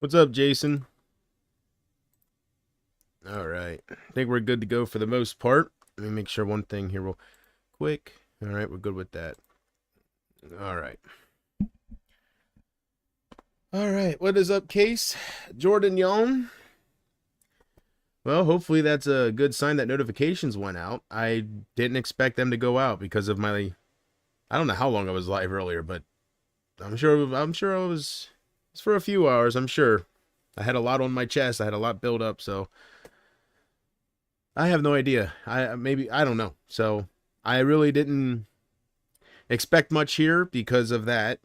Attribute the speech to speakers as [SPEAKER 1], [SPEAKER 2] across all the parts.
[SPEAKER 1] What's up, Jason? All right. I think we're good to go for the most part. Let me make sure one thing here real quick. All right, we're good with that. All right. All right. What is up, Case? Jordan Young? Well, hopefully that's a good sign that notifications went out. I didn't expect them to go out because of my I don't know how long I was live earlier, but I'm sure it's for a few hours, I'm sure. I had a lot on my chest. I had a lot built up, so I have no idea. I don't know. So I really didn't expect much here because of that.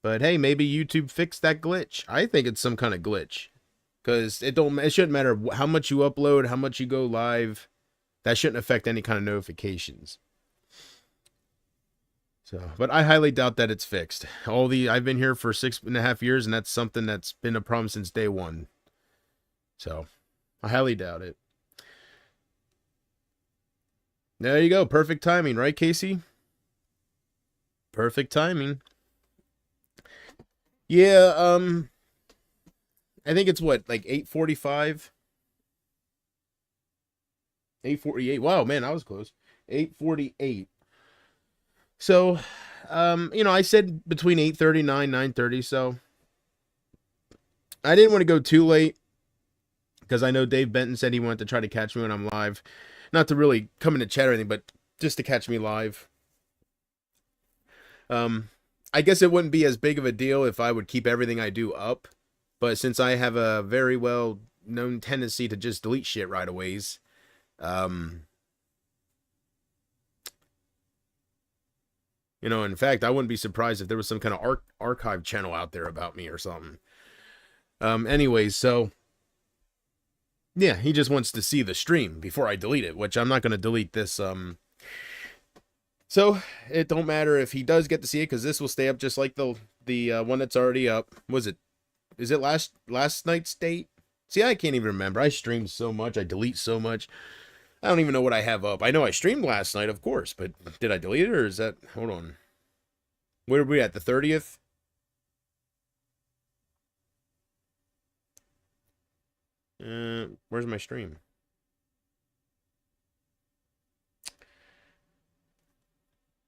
[SPEAKER 1] But hey, maybe YouTube fixed that glitch. I think it's some kind of glitch because it shouldn't matter how much you upload, how much you go live. That shouldn't affect any kind of notifications. So, but I highly doubt that it's fixed. I've been here for 6.5 years, and that's something that's been a problem since day one. So, I highly doubt it. There you go. Perfect timing, right, Casey? Perfect timing. Yeah, I think it's what, like 8:45? 8:48. Wow, man, I was close. 8:48. So, I said between 8:39, 9:30, so I didn't want to go too late because I know Dave Benton said he wanted to try to catch me when I'm live. Not to really come in to chat or anything, but just to catch me live. Um, I guess it wouldn't be as big of a deal if I would keep everything I do up, but since I have a very well known tendency to just delete shit right away, um, in fact, I wouldn't be surprised if there was some kind of archive channel out there about me or something. Anyways, so yeah, he just wants to see the stream before I delete it, which I'm not going to delete this. So it don't matter if he does get to see it because this will stay up just like the one that's already up. Was it? Is it last night's date? See, I can't even remember. I streamed so much. I delete so much. I don't even know what I have up. I know I streamed last night, of course, but did I delete it or is that? Hold on. Where are we at? The 30th? Where's my stream?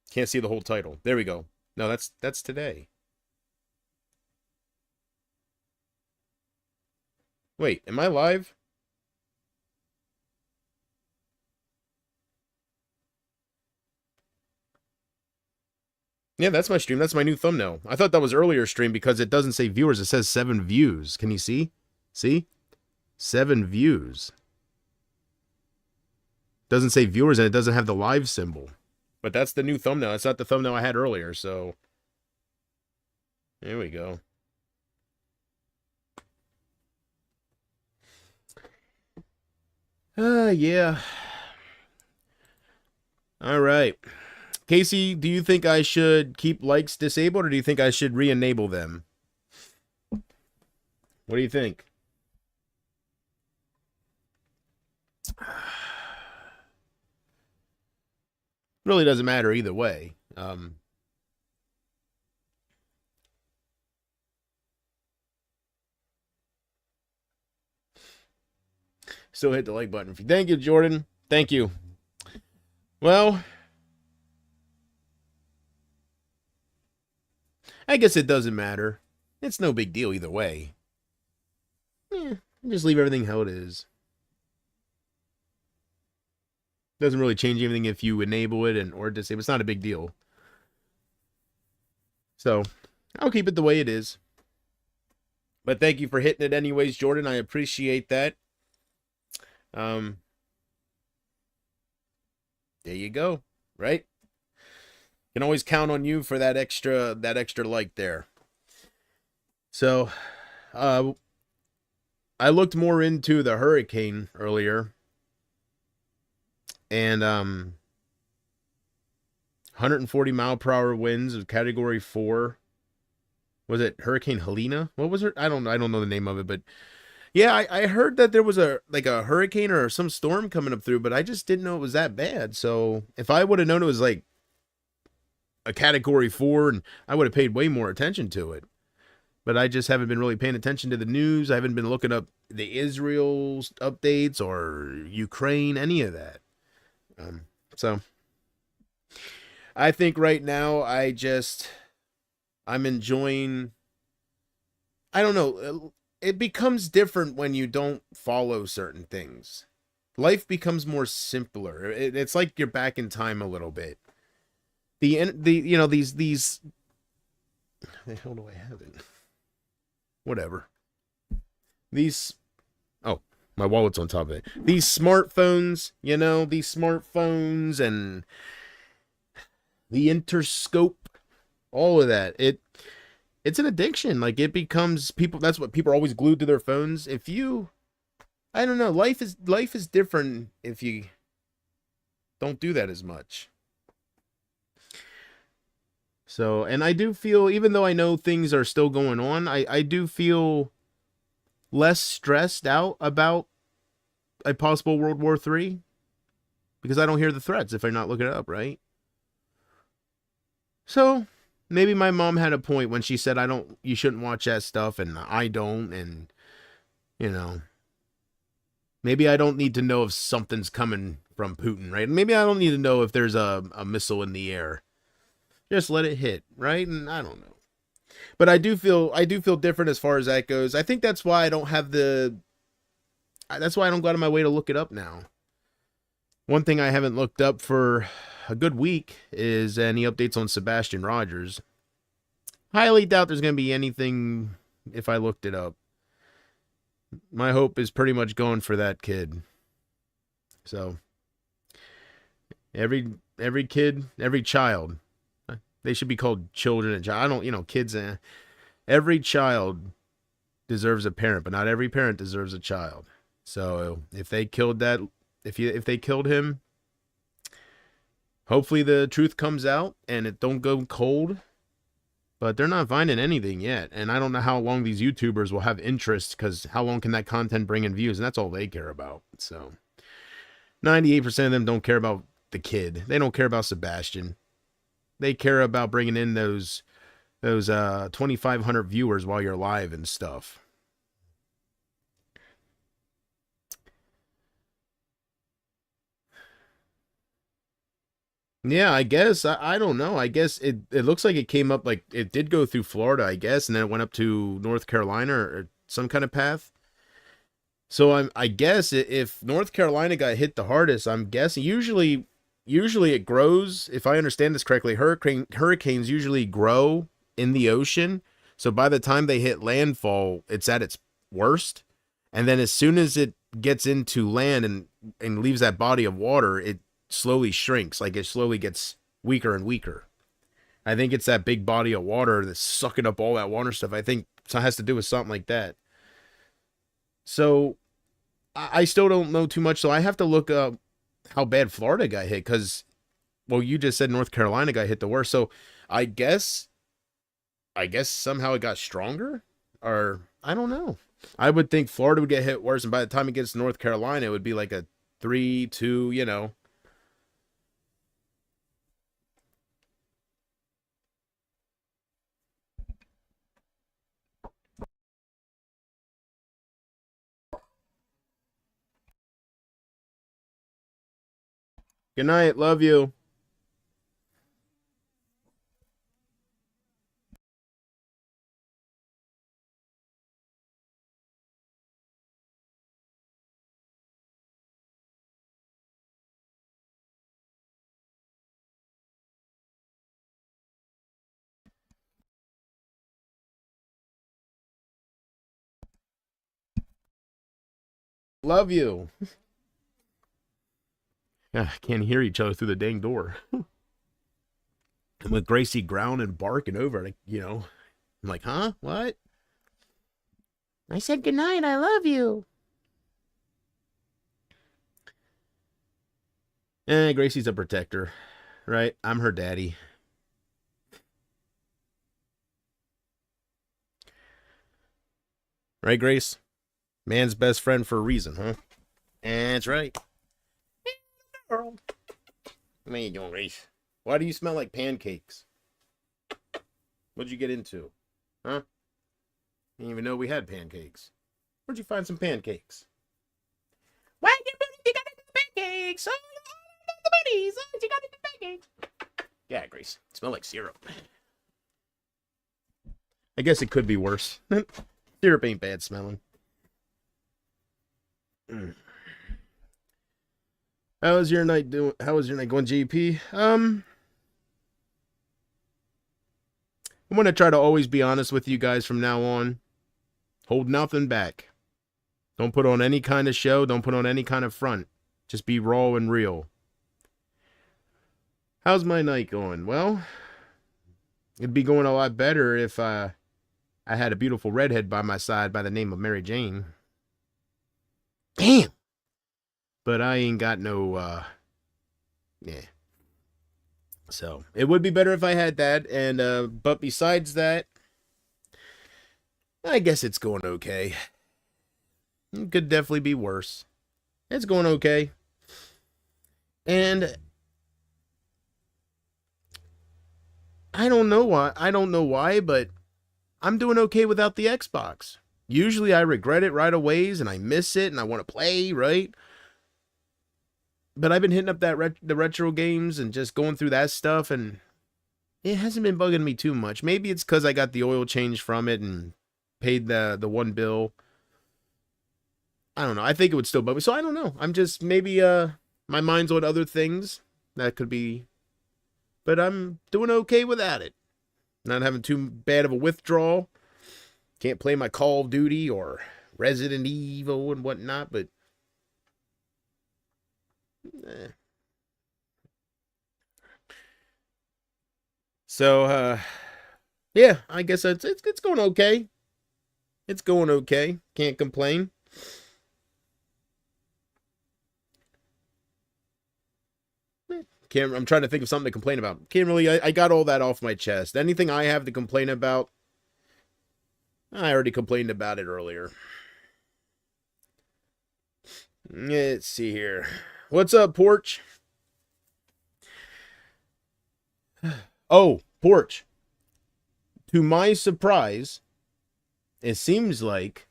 [SPEAKER 1] Can't see the whole title. There we go. No, that's today. Wait, am I live? Yeah, that's my stream. That's my new thumbnail. I thought that was earlier stream because it doesn't say viewers. It says 7 views. Can you see? See? 7 views. Doesn't say viewers and it doesn't have the live symbol. But that's the new thumbnail. It's not the thumbnail I had earlier, so there we go. Yeah. All right. Casey, do you think I should keep likes disabled or do you think I should re-enable them? What do you think? Really doesn't matter either way. Still hit the like button. Thank you, Jordan. Thank you. Well, I guess it doesn't matter. It's no big deal either way. Just leave everything how it is. Doesn't really change anything if you enable it or disable. It's not a big deal. So, I'll keep it the way it is. But thank you for hitting it anyways, Jordan. I appreciate that. There you go. Right? Can always count on you for that extra like there. So, I looked more into the hurricane earlier, and 140-mile-per-hour winds of Category 4. Was it Hurricane Helena? What was it? I don't know the name of it, but yeah, I heard that there was a hurricane or some storm coming up through, but I just didn't know it was that bad. So if I would have known it was like a Category 4, and I would have paid way more attention to it. but I just haven't been really paying attention to the news. I haven't been looking up the Israel updates or Ukraine, any of that. So I think right now I'm enjoying. I don't know. It becomes different when you don't follow certain things. Life becomes more simpler. It's like you're back in time a little bit. The you know these the hell do I have it? Whatever. These oh, my wallet's on top of it. These smartphones, these smartphones and the Interscope, all of that. It's an addiction. Like it becomes people. That's what people are always glued to their phones. I don't know. Life is different if you don't do that as much. So, and I do feel, even though I know things are still going on, I do feel less stressed out about a possible World War III because I don't hear the threats if I'm not looking it up, right? So, maybe my mom had a point when she said you shouldn't watch that stuff, and I don't, and maybe I don't need to know if something's coming from Putin, right? Maybe I don't need to know if there's a missile in the air. Just let it hit, right? And I don't know. But I do feel different as far as that goes. I think that's why I don't go out of my way to look it up now. One thing I haven't looked up for a good week is any updates on Sebastian Rogers. Highly doubt there's going to be anything if I looked it up. My hope is pretty much going for that kid. So, every kid, every child, they should be called children and child. I don't, kids. Every child deserves a parent, but not every parent deserves a child. So if they killed him, hopefully the truth comes out and it don't go cold. But they're not finding anything yet, and I don't know how long these YouTubers will have interest, because how long can that content bring in views, and that's all they care about. So 98% of them don't care about the kid. They don't care about Sebastian. They care about bringing in those 2,500 viewers while you're live and stuff. Yeah, I guess. I don't know. I guess it looks like it came up, like it did go through Florida, I guess, and then it went up to North Carolina or some kind of path. So I guess if North Carolina got hit the hardest, I'm guessing usually it grows. If I understand this correctly, hurricanes usually grow in the ocean. So by the time they hit landfall, it's at its worst. And then as soon as it gets into land and leaves that body of water, it slowly shrinks. Like it slowly gets weaker and weaker. I think it's that big body of water that's sucking up all that water stuff. I think it has to do with something like that. So I still don't know too much. So I have to look up how bad Florida got hit, because, well, you just said North Carolina got hit the worst. So I guess somehow it got stronger, or I don't know. I would think Florida would get hit worse, and by the time it gets to North Carolina, it would be like a 3-2, Good night. Love you. Love you. I can't hear each other through the dang door. And with Gracie growling and barking over it, I'm like, huh? What? I said goodnight. I love you. Gracie's a protector, right? I'm her daddy. Right, Grace? Man's best friend for a reason, huh? That's right. What are you doing, Grace? Why do you smell like pancakes? What'd you get into? Huh? Didn't even know we had pancakes. Where'd you find some pancakes? Why you got pancakes? Oh, the buddies. Oh, you got pancakes. Yeah, Grace. Smell like syrup. I guess it could be worse. Syrup ain't bad smelling. How was your night going, GP? I'm gonna try to always be honest with you guys from now on. Hold nothing back. Don't put on any kind of show. Don't put on any kind of front. Just be raw and real. How's my night going? Well, it'd be going a lot better if I had a beautiful redhead by my side by the name of Mary Jane. Damn! But I ain't got no, yeah. So, it would be better if I had that, and, but besides that, I guess it's going okay. It could definitely be worse. It's going okay. And I don't know why, but I'm doing okay without the Xbox. Usually I regret it right away, and I miss it, and I want to play, right? But I've been hitting up the retro games and just going through that stuff, and it hasn't been bugging me too much. Maybe it's because I got the oil change from it and paid the one bill. I don't know. I think it would still bug me. So I don't know. I'm just maybe my mind's on other things. That could be. But I'm doing okay without it. Not having too bad of a withdrawal. Can't play my Call of Duty or Resident Evil and whatnot, but so yeah, I guess it's going okay. It's going okay. Can't complain. I'm trying to think of something to complain about. Can't really. I got all that off my chest. Anything I have to complain about, I already complained about it earlier. Let's see here. What's up, Porch? Oh, Porch. To my surprise, it seems like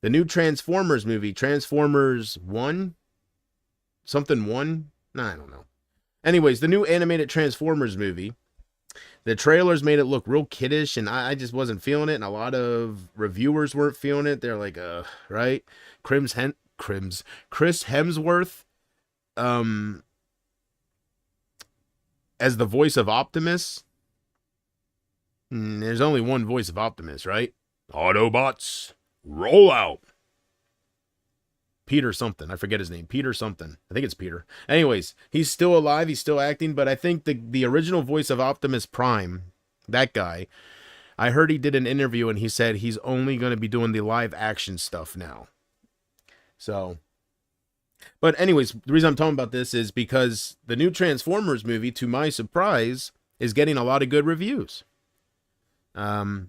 [SPEAKER 1] the new Transformers movie, Transformers 1? Something 1? Nah, I don't know. Anyways, the new animated Transformers movie, the trailers made it look real kiddish, and I just wasn't feeling it, and a lot of reviewers weren't feeling it. They're like, right? Chris Hemsworth, as the voice of Optimus. There's only one voice of Optimus, right? Autobots, roll out. Peter something. I forget his name. Peter something. I think it's Peter. Anyways, he's still alive. He's still acting. But I think the original voice of Optimus Prime, that guy, I heard he did an interview and he said he's only going to be doing the live action stuff now. So, but anyways, the reason I'm talking about this is because the new Transformers movie, to my surprise, is getting a lot of good reviews. Yeah,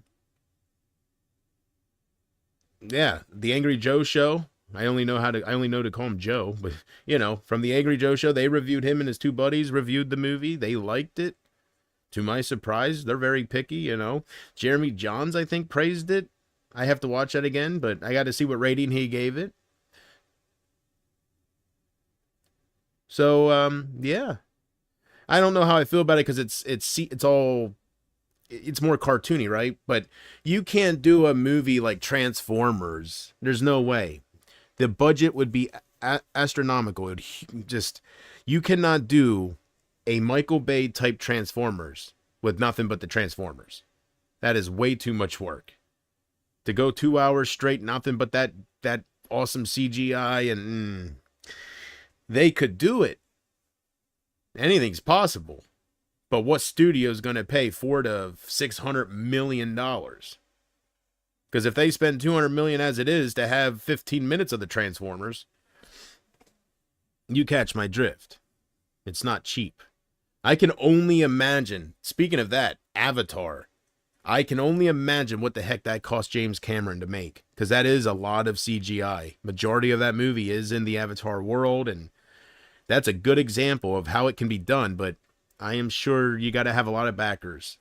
[SPEAKER 1] the Angry Joe Show. I only know to call him Joe, but you know, from the Angry Joe Show, they reviewed him and his two buddies reviewed the movie. They liked it. To my surprise, they're very picky, you know. Jeremy Johns, I think, praised it. I have to watch that again, but I got to see what rating he gave it. So, yeah. I don't know how I feel about it because it's more cartoony, right? But you can't do a movie like Transformers. There's no way. The budget would be astronomical. You cannot do a Michael Bay type Transformers with nothing but the Transformers. That is way too much work. To go 2 hours straight, nothing but that awesome CGI, and they could do it. Anything's possible. But what studio is going to pay $400 to $600 million? Because if they spend $200 million as it is to have 15 minutes of the Transformers, you catch my drift. It's not cheap. I can only imagine, speaking of that, Avatar, I can only imagine what the heck that cost James Cameron to make. Because that is a lot of CGI. Majority of that movie is in the Avatar world, and that's a good example of how it can be done, but I am sure you got to have a lot of backers.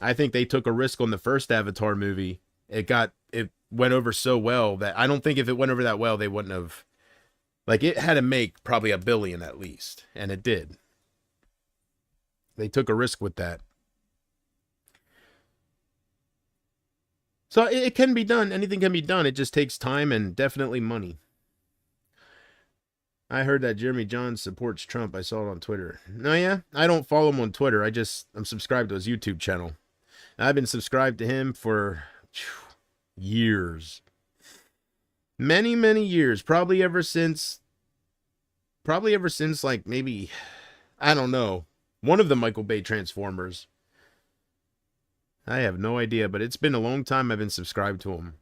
[SPEAKER 1] I think they took a risk on the first Avatar movie. It went over so well that I don't think if it went over that well, they wouldn't have, like, it had to make probably $1 billion at least, and it did. They took a risk with that. So it can be done. Anything can be done. It just takes time and definitely money. I heard that Jeremy Johns supports Trump. I saw it on Twitter. No, yeah, I don't follow him on Twitter. I'm subscribed to his YouTube channel. I've been subscribed to him for years. Many, many years. Probably ever since like maybe, I don't know, one of the Michael Bay Transformers. I have no idea, but it's been a long time I've been subscribed to him.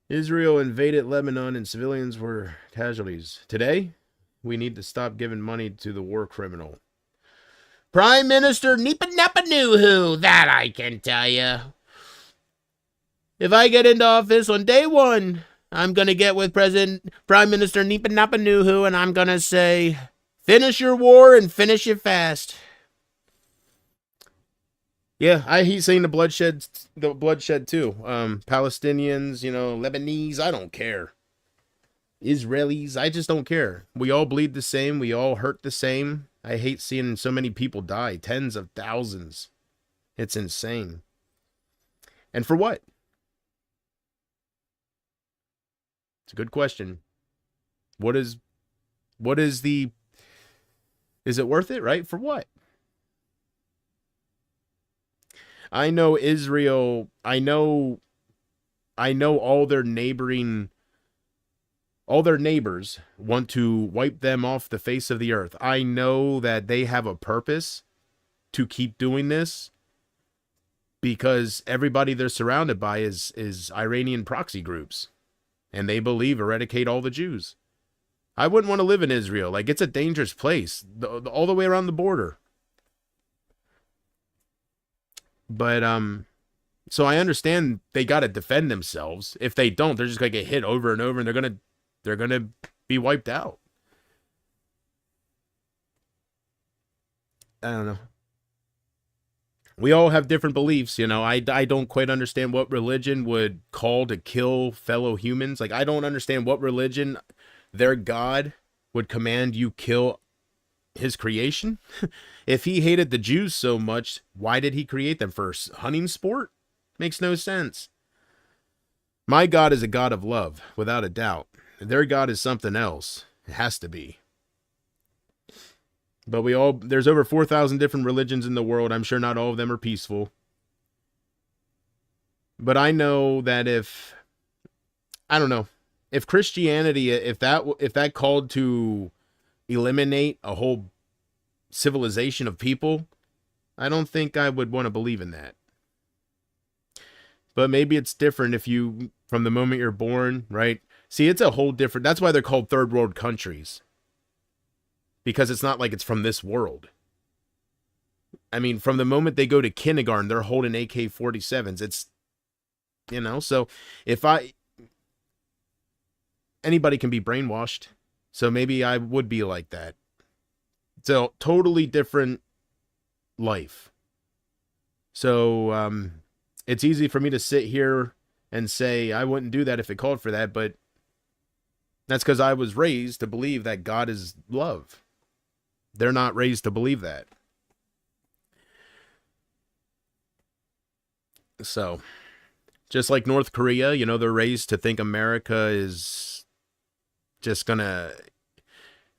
[SPEAKER 1] Israel invaded Lebanon and civilians were casualties. Today, we need to stop giving money to the war criminal. Prime Minister Netanyahu, that I can tell you. If I get into office on day one, I'm going to get with Prime Minister Netanyahu and I'm going to say, finish your war and finish it fast. Yeah, he's saying the bloodshed too. Palestinians, Lebanese, I don't care. Israelis, I just don't care. We all bleed the same. We all hurt the same. I hate seeing so many people die, tens of thousands. It's insane. And for what? It's a good question. Is it worth it, right? For what? I know Israel, I know all their neighbors want to wipe them off the face of the earth. I know that they have a purpose to keep doing this because everybody they're surrounded by is Iranian proxy groups, and they believe eradicate all the Jews. I wouldn't want to live in Israel. Like, it's a dangerous place all the way around the border. But so I understand they got to defend themselves. If they don't, they're just going to get hit over and over, and they're going to be wiped out. I don't know. We all have different beliefs, I don't quite understand what religion would call to kill fellow humans. Like, I don't understand what religion, their God, would command you kill his creation. If he hated the Jews so much, why did he create them for hunting sport? Makes no sense. My God is a God of love, without a doubt. Their God is something else. It has to be. But there's over 4,000 different religions in the world. I'm sure not all of them are peaceful. But I know that if Christianity, if that called to eliminate a whole civilization of people, I don't think I would want to believe in that. But maybe it's different if you, from the moment you're born, right? See, it's a whole different, that's why they're called third world countries. Because it's not like it's from this world. I mean, from the moment they go to kindergarten, they're holding AK-47s. It's, so anybody can be brainwashed. So maybe I would be like that. It's a totally different life. So it's easy for me to sit here and say I wouldn't do that if it called for that, but that's because I was raised to believe that God is love. They're not raised to believe that. So, just like North Korea, they're raised to think America is just gonna,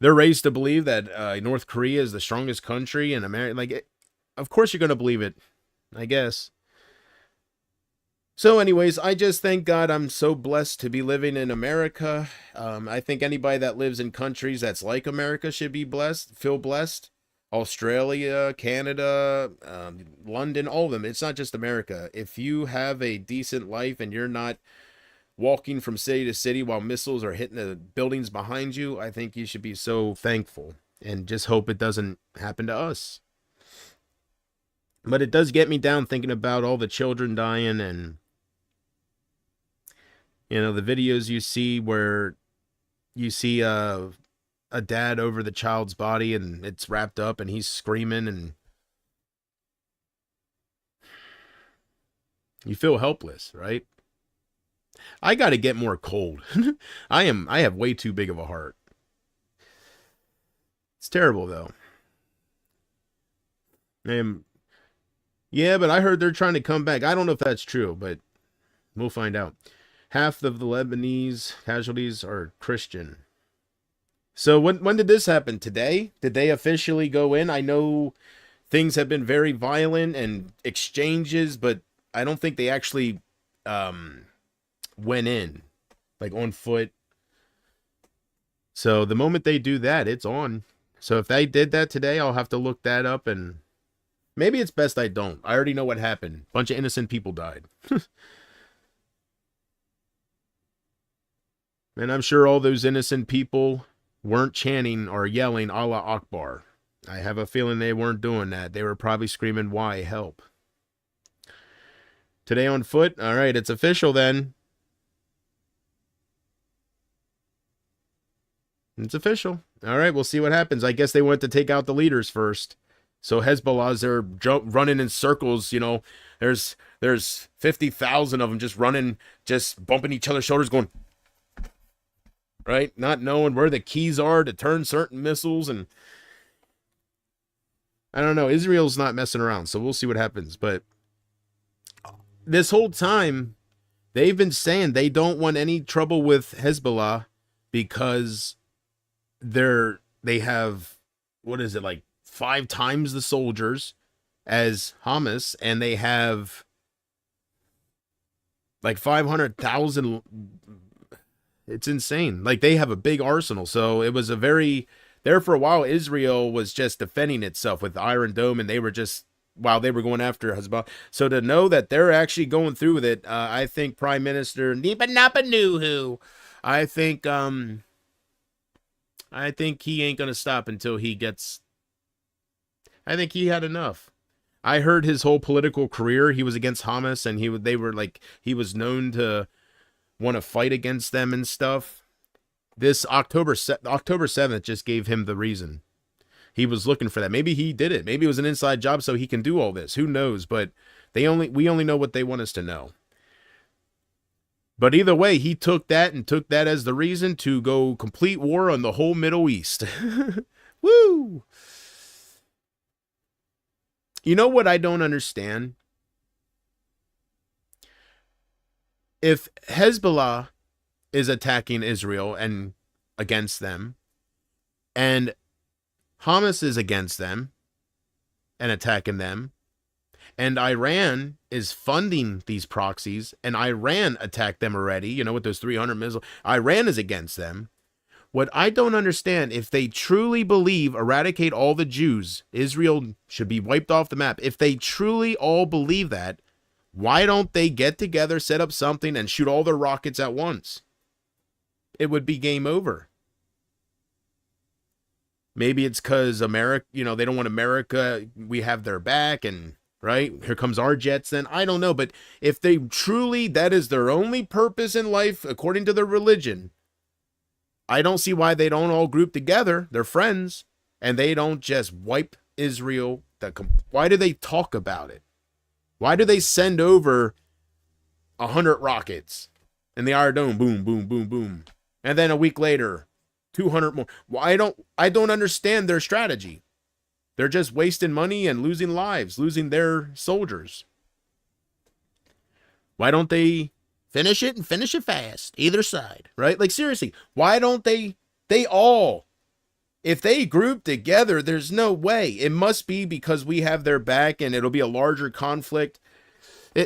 [SPEAKER 1] they're raised to believe that North Korea is the strongest country in America. Like, of course you're gonna believe it, I guess. So anyways, I just thank God I'm so blessed to be living in America. I think anybody that lives in countries that's like America should be blessed, feel blessed. Australia, Canada, London, all of them. It's not just America. If you have a decent life and you're not walking from city to city while missiles are hitting the buildings behind you, I think you should be so thankful and just hope it doesn't happen to us. But it does get me down thinking about all the children dying and, the videos you see where you see a dad over the child's body and it's wrapped up and he's screaming and you feel helpless, right? I got to get more cold. I have way too big of a heart. It's terrible though. I am, yeah, but I heard they're trying to come back. I don't know if that's true, but we'll find out. Half of the Lebanese casualties are Christian. So when did this happen? Today? Did they officially go in? I know things have been very violent and exchanges, but I don't think they actually went in, like on foot. So the moment they do that, it's on. So if they did that today, I'll have to look that up, and maybe it's best I don't. I already know what happened. Bunch of innocent people died. And I'm sure all those innocent people weren't chanting or yelling Allah Akbar. I have a feeling they weren't doing that. They were probably screaming, "Why? Help." Today on foot? All right, it's official then. It's official. All right, we'll see what happens. I guess they went to take out the leaders first. So Hezbollah's there running in circles, you know. There's 50,000 of them just running, just bumping each other's shoulders going, right? Not knowing where the keys are to turn certain missiles. And I don't know. Israel's not messing around, so we'll see what happens. But this whole time, they've been saying they don't want any trouble with Hezbollah because they have, what is it, like 5 times the soldiers as Hamas, and they have like 500,000. It's insane. Like, they have a big arsenal. So it was there for a while, Israel was just defending itself with Iron Dome, and they were just, while they were going after Hezbollah. So to know that they're actually going through with it, I think Prime Minister Netanyahu, I think he ain't going to stop until he gets, I think he had enough. I heard his whole political career, he was against Hamas, and he was known to want to fight against them and stuff. This October 7th just gave him the reason. He was looking for that. Maybe he did it. Maybe it was an inside job so he can do all this. Who knows? But we only know what they want us to know. But either way, he took that as the reason to go complete war on the whole Middle East. Woo! You know what I don't understand? If Hezbollah is attacking Israel and against them, and Hamas is against them and attacking them, and Iran is funding these proxies, and Iran attacked them already, you know, with those 300 missiles. Iran is against them. What I don't understand, if they truly believe eradicate all the Jews, Israel should be wiped off the map. If they truly all believe that, why don't they get together, set up something, and shoot all their rockets at once? It would be game over. Maybe it's because America, you know, they don't want America, we have their back, and, right, here comes our jets then. I don't know, but if they truly, that is their only purpose in life, according to their religion, I don't see why they don't all group together. They're friends, and they don't just wipe Israel. Why do they talk about it? Why do they send over 100 rockets in the Iron Dome? Boom, boom, boom, boom. And then a week later, 200 more. Well, I don't understand their strategy. They're just wasting money and losing lives, losing their soldiers. Why don't they finish it and finish it fast, either side, right? Like, seriously, why don't they all, if they group together, there's no way. It must be because we have their back and it'll be a larger conflict.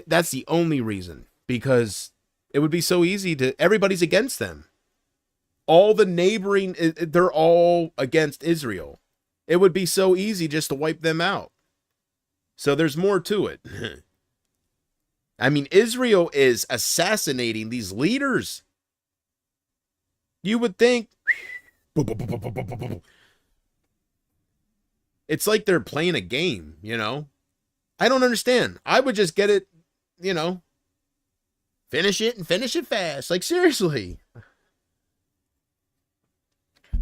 [SPEAKER 1] That's the only reason, because it would be so easy everybody's against them. All the neighboring, they're all against Israel. It would be so easy just to wipe them out. So there's more to it. I mean, Israel is assassinating these leaders. You would think it's like they're playing a game, you know? I don't understand. I would just get it, you know, finish it and finish it fast. Like, seriously.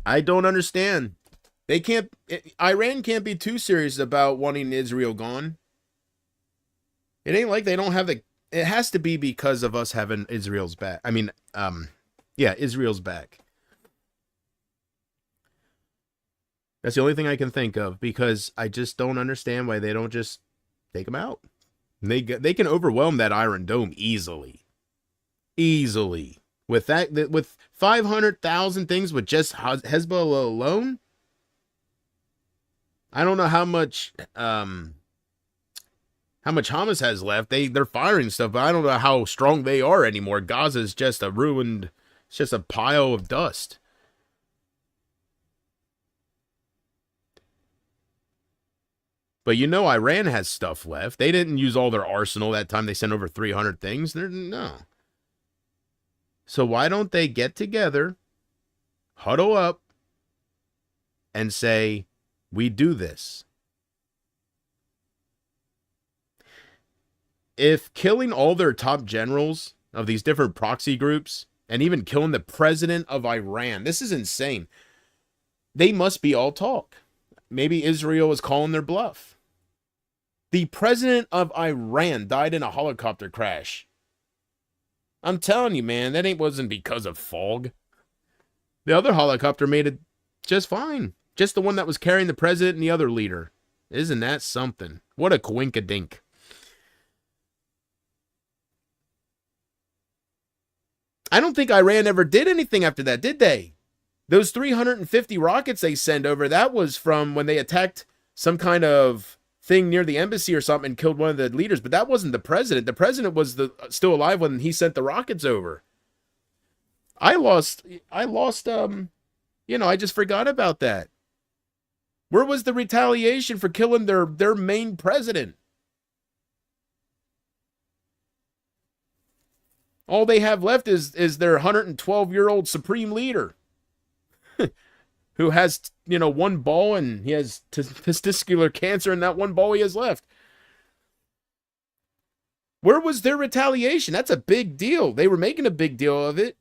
[SPEAKER 1] I don't understand. They can't. Iran can't be too serious about wanting Israel gone. It ain't like they don't have the. It has to be because of us having Israel's back. I mean, yeah, Israel's back. That's the only thing I can think of, because I just don't understand why they don't just take them out. They can overwhelm that Iron Dome easily. Easily. With 500,000 things with just Hezbollah alone, I don't know how much Hamas has left. They're firing stuff, but I don't know how strong they are anymore. Gaza's just a ruined, it's just a pile of dust. But you know Iran has stuff left. They didn't use all their arsenal that time they sent over 300 things. No. So why don't they get together, huddle up, and say, we do this? If killing all their top generals of these different proxy groups, and even killing the president of Iran, this is insane. They must be all talk. Maybe Israel is calling their bluff. The president of Iran died in a helicopter crash. I'm telling you, man, that wasn't because of fog. The other helicopter made it just fine. Just the one that was carrying the president and the other leader. Isn't that something? What a coinkadink. I don't think Iran ever did anything after that, did they? Those 350 rockets they sent over, that was from when they attacked some kind of thing near the embassy or something and killed one of the leaders, but that wasn't the president. The president was still alive when he sent the rockets over. I just forgot about that. Where was the retaliation for killing their main president? All they have left is their 112-year-old supreme leader who has, one ball, and he has testicular cancer in that one ball he has left. Where was their retaliation? That's a big deal. They were making a big deal of it.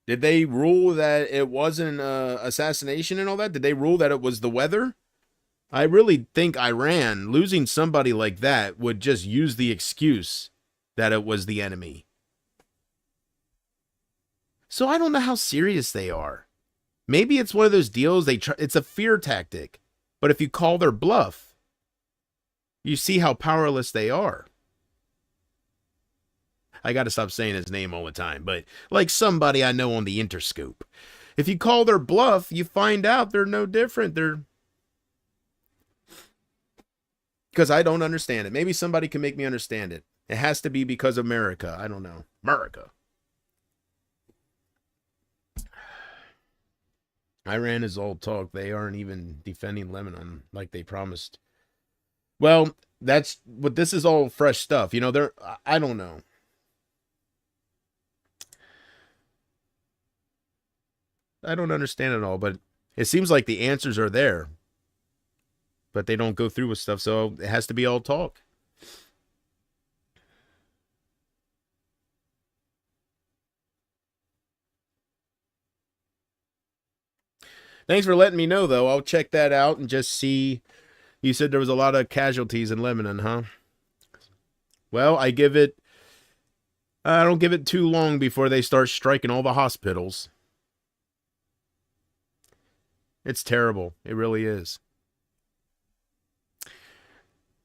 [SPEAKER 1] Did they rule that it wasn't assassination and all that? Did they rule that it was the weather? I really think Iran, losing somebody like that, would just use the excuse that it was the enemy. So I don't know how serious they are. Maybe it's one of those deals it's a fear tactic. But if you call their bluff, you see how powerless they are. I got to stop saying his name all the time, but like somebody I know on the Interscope. If you call their bluff, you find out they're no different. Because I don't understand it. Maybe somebody can make me understand it. It has to be because of America. I don't know. America. Iran is all talk. They aren't even defending Lebanon like they promised. Well, this is all fresh stuff. I don't know. I don't understand it all, but it seems like the answers are there. But they don't go through with stuff, so it has to be all talk. Thanks for letting me know, though. I'll check that out and just see. You said there was a lot of casualties in Lebanon, huh? Well, I don't give it too long before they start striking all the hospitals. It's terrible. It really is.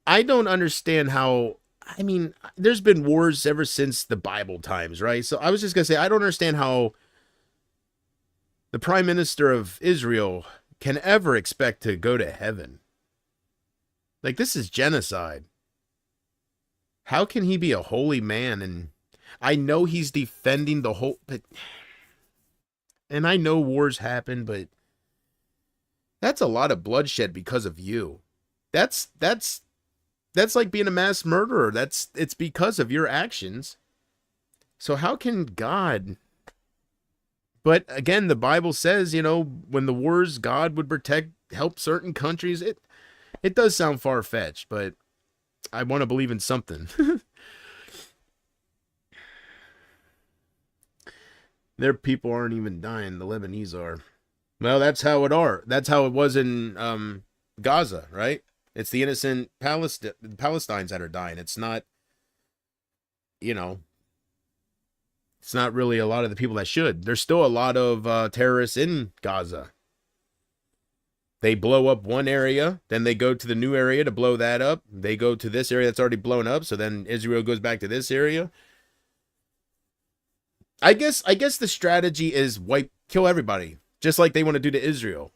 [SPEAKER 1] I don't understand how. I mean, there's been wars ever since the Bible times, right? So I was just going to say, I don't understand how the Prime Minister of Israel can ever expect to go to heaven. Like, this is genocide. How can he be a holy man? And I know he's defending the whole... And I know wars happen, but that's a lot of bloodshed because of you. That's like being a mass murderer. It's because of your actions. So how can God... But again, the Bible says, when the wars, God would help certain countries. It does sound far-fetched, but I want to believe in something. Their people aren't even dying. The Lebanese are. Well, that's how it are. That's how it was in Gaza, right? It's the innocent Palestinians that are dying. It's not, you know, it's not really a lot of the people that should. There's still a lot of terrorists in Gaza. They blow up one area, then they go to the new area to blow that up. They go to this area that's already blown up, so then Israel goes back to this area. I guess the strategy is kill everybody, just like they want to do to Israel.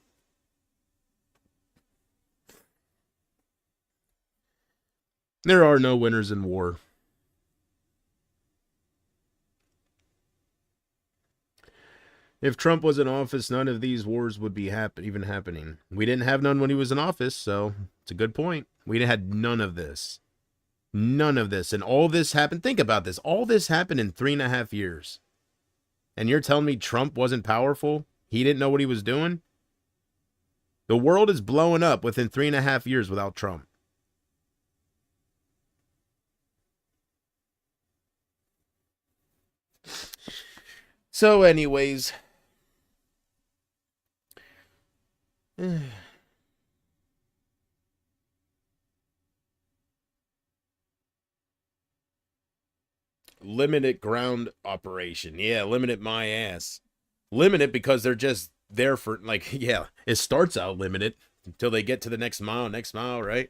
[SPEAKER 1] There are no winners in war. If Trump was in office, none of these wars would be even happening. We didn't have none when he was in office, so it's a good point. We had none of this. None of this. And all this happened. Think about this. All this happened in 3.5 years. And you're telling me Trump wasn't powerful? He didn't know what he was doing? The world is blowing up within 3.5 years without Trump. So anyways... Limited ground operation. Yeah, limited my ass. Limited because they're just there for, like, yeah, it starts out limited until they get to the next mile, right?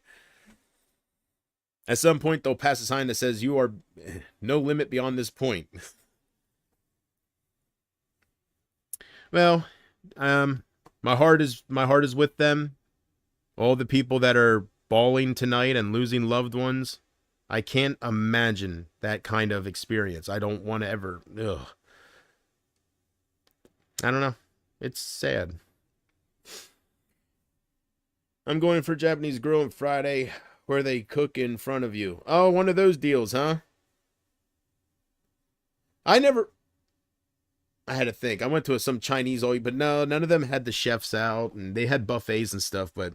[SPEAKER 1] At some point, they'll pass a sign that says you are no limit beyond this point. Well, my heart is with them. All the people that are bawling tonight and losing loved ones. I can't imagine that kind of experience. I don't want to ever. Ugh. I don't know. It's sad. I'm going for Japanese Grill on Friday where they cook in front of you. Oh, one of those deals, huh? I had to think. I went to some Chinese but no, none of them had the chefs out, and they had buffets and stuff. But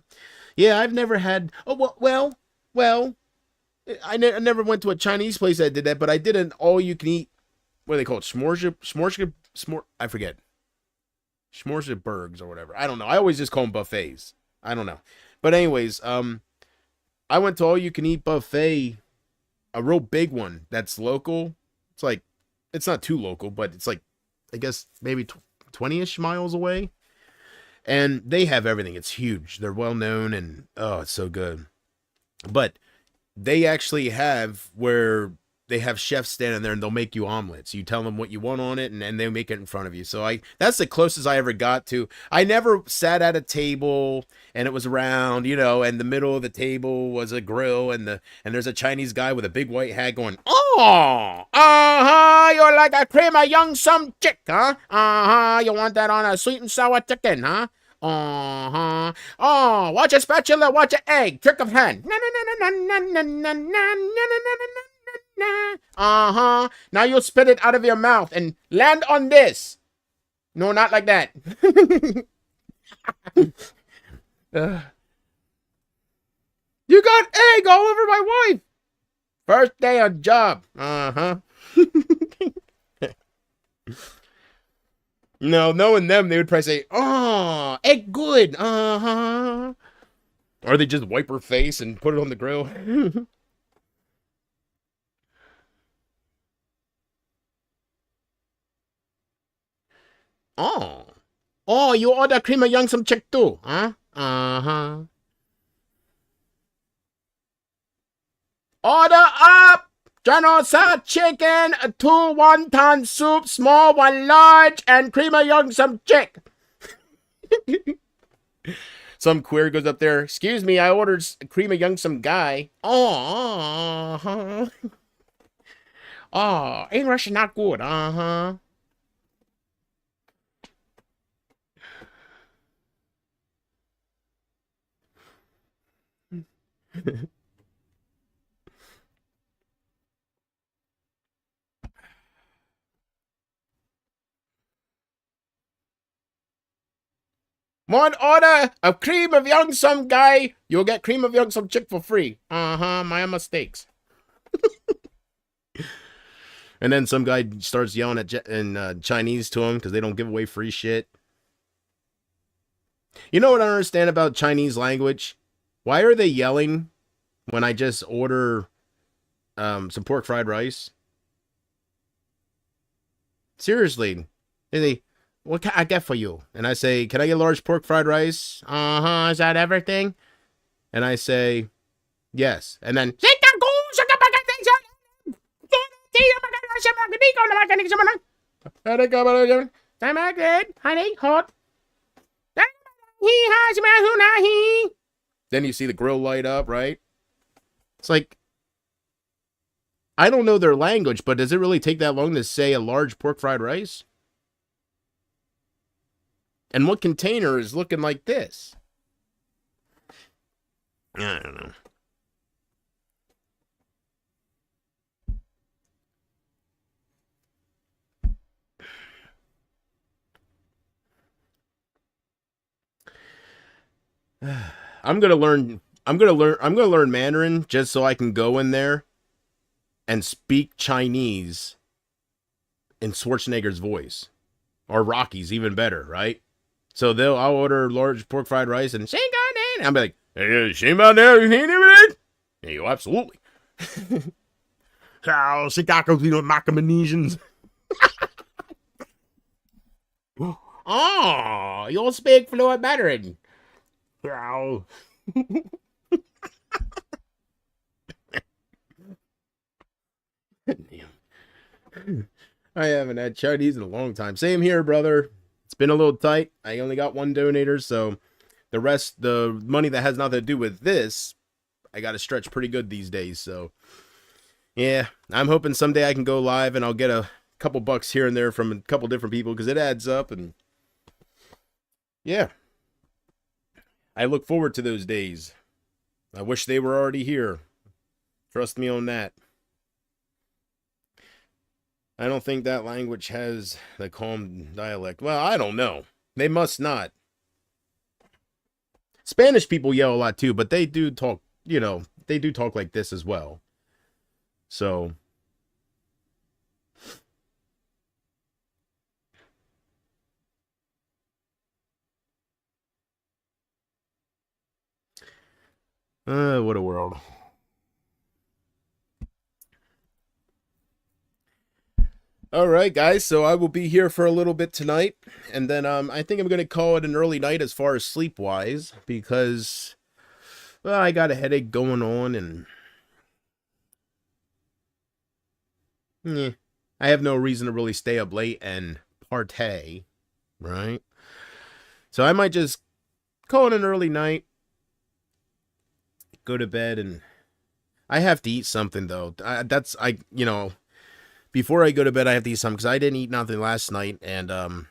[SPEAKER 1] yeah, I've never had. Oh well. I never went to a Chinese place that did that, but I did an all-you-can-eat. What do they call it? I forget. Schmorzebergs or whatever. I don't know. I always just call them buffets. I don't know. But anyways, I went to all-you-can-eat buffet, a real big one that's local. It's like, it's not too local, but it's like, I guess maybe 20-ish miles away. And they have everything. It's huge. They're well known, and oh, it's so good. But they actually have where they have chefs standing there and they'll make you omelets. You tell them what you want on it, and they make it in front of you. So that's the closest I ever got to. I never sat at a table and it was round, and the middle of the table was a grill, and there's a Chinese guy with a big white hat going, "Oh, you're like a cream of young some chick, huh? You want that on a sweet and sour chicken, huh? Oh, watch a spatula, watch an egg, trick of hand. Now you spit it out of your mouth and land on this. No, not like that. You got egg all over my wife. First day on job. No, knowing them, they would probably say, "Oh, egg good." Or they just wipe her face and put it on the grill. Oh, you order cream of young some chick too, huh? Order up! General Tso chicken, 2 wonton soup, small 1 large, and cream of young some chick. Some queer goes up there. "Excuse me, I ordered cream of young some guy." Oh, English not good. One order of cream of young some guy, you'll get cream of young some chick for free. My mistakes. And then some guy starts yelling in Chinese to him because they don't give away free shit. You know what I don't understand about Chinese language? Why are they yelling when I just order some pork fried rice? Seriously. They, what can I get for you? And I say, can I get large pork fried rice? Uh-huh, is that everything? And I say, yes. And then, honey, hot. Then you see the grill light up, right? It's like, I don't know their language, but does it really take that long to say a large pork fried rice? And what container is looking like this? I don't know. I'm gonna learn Mandarin just so I can go in there and speak Chinese in Schwarzenegger's voice. Or Rocky's, even better, right? So I'll order large pork fried rice and I'll be like, hey, hey, absolutely. Oh, you'll speak fluent Mandarin. I haven't had Chinese in a long time. Same here, brother. It's been a little tight. I only got one donator, so the rest, the money that has nothing to do with this, I got to stretch pretty good these days. So, yeah, I'm hoping someday I can go live and I'll get a couple bucks here and there from a couple different people because it adds up. And yeah, I look forward to those days. I wish they were already here. Trust me on that. I don't think that language has the calm dialect. Well, I don't know. They must not. Spanish people yell a lot too, but they do talk, they do talk like this as well. So. What a world. All right, guys, so I will be here for a little bit tonight, and then I think I'm going to call it an early night as far as sleep-wise, because, well, I got a headache going on, and I have no reason to really stay up late and partay, right? So I might just call it an early night, go to bed, and I have to eat something, though. Before I go to bed, I have to eat something because I didn't eat nothing last night. And no,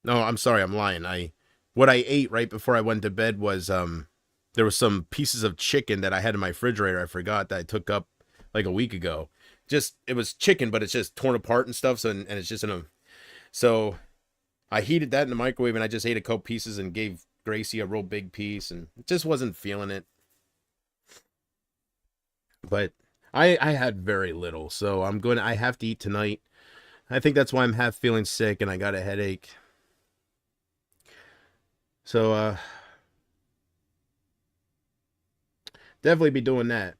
[SPEAKER 1] I'm sorry, I'm lying. What I ate right before I went to bed was there was some pieces of chicken that I had in my refrigerator. I forgot that I took up like a week ago. It was chicken, but it's just torn apart and stuff. And it's just so I heated that in the microwave and I just ate a couple pieces and gave Gracie a real big piece and just wasn't feeling it. But I had very little, so I have to eat tonight. I think that's why I'm half feeling sick and I got a headache. So, definitely be doing that.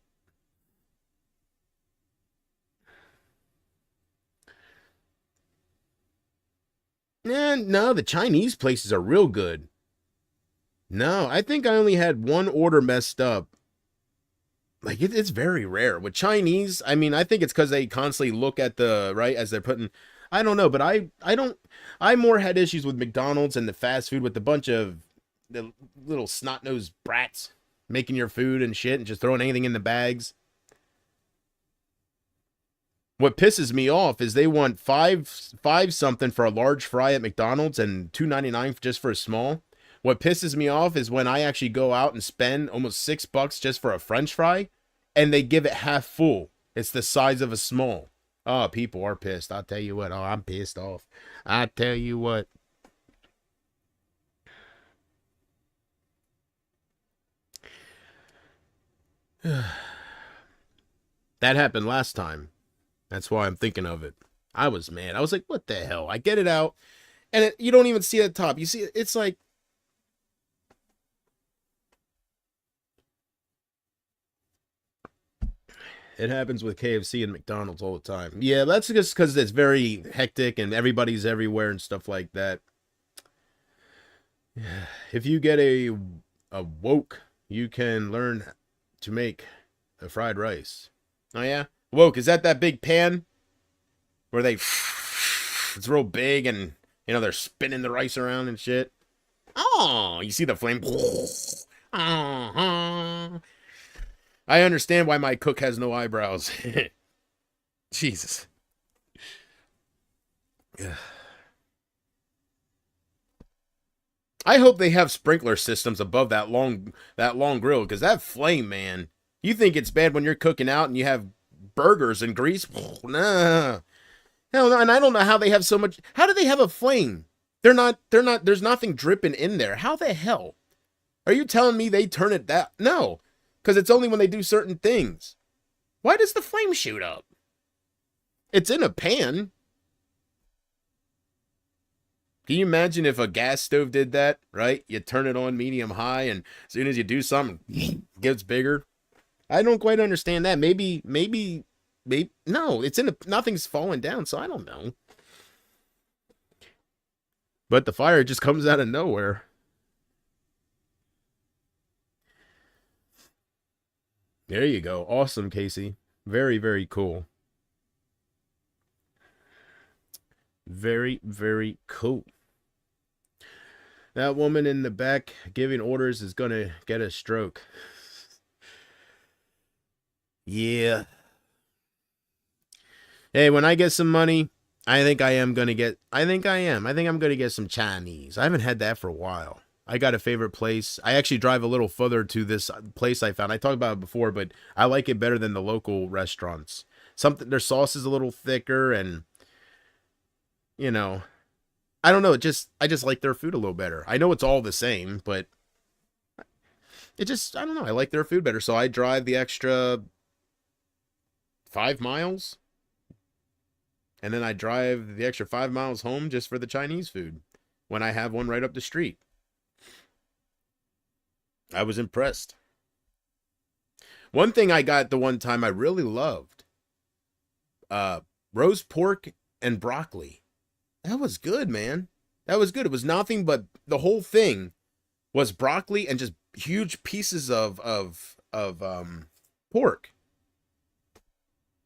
[SPEAKER 1] No, the Chinese places are real good. No, I think I only had one order messed up. Like, it's very rare. With Chinese, I mean, I think it's because they constantly look at right, as they're putting, I don't know, but I more had issues with McDonald's and the fast food with a bunch of the little snot-nosed brats making your food and shit and just throwing anything in the bags. What pisses me off is they want five something for a large fry at McDonald's and $2.99 just for a small. What pisses me off is when I actually go out and spend almost $6 just for a French fry, and they give it half full. It's the size of a small. Oh, people are pissed. I'll tell you what. Oh, I'm pissed off. I tell you what. That happened last time. That's why I'm thinking of it. I was mad. I was like, what the hell? I get it out, and you don't even see the top. You see, it's like, it happens with KFC and McDonald's all the time. Yeah, that's just because it's very hectic and everybody's everywhere and stuff like that. If you get a woke, you can learn to make a fried rice. Oh yeah, woke, is that big pan where they it's real big and they're spinning the rice around and shit? Oh, you see the flame? Uh-huh. I understand why my cook has no eyebrows. Jesus. I hope they have sprinkler systems above that long grill, because that flame, man. You think it's bad when you're cooking out and you have burgers and grease? Nah. Hell no, and I don't know how they have so much. How do they have a flame? There's nothing dripping in there. How the hell? Are you telling me they turn it that? No, because it's only when they do certain things. Why does the flame shoot up? It's in a pan. Can you imagine if a gas stove did that, right? You turn it on medium high, and as soon as you do something, it gets bigger. I don't quite understand that. Maybe, no, it's in a, nothing's falling down, so I don't know. But the fire just comes out of nowhere. There you go. Awesome, Casey. Very, very cool. Very, very cool. That woman in the back giving orders is going to get a stroke. Yeah. Hey, when I get some money, I think I'm going to get some Chinese. I haven't had that for a while. I got a favorite place. I actually drive a little further to this place I found. I talked about it before, but I like it better than the local restaurants. Their sauce is a little thicker, and I don't know. I just like their food a little better. I know it's all the same, but I don't know. I like their food better. So I drive the extra 5 miles, and then I drive the extra 5 miles home just for the Chinese food when I have one right up the street. I was impressed. One thing I got the one time I really loved, roast pork and broccoli. That was good, man. That was good. It was nothing but the whole thing was broccoli and just huge pieces of pork.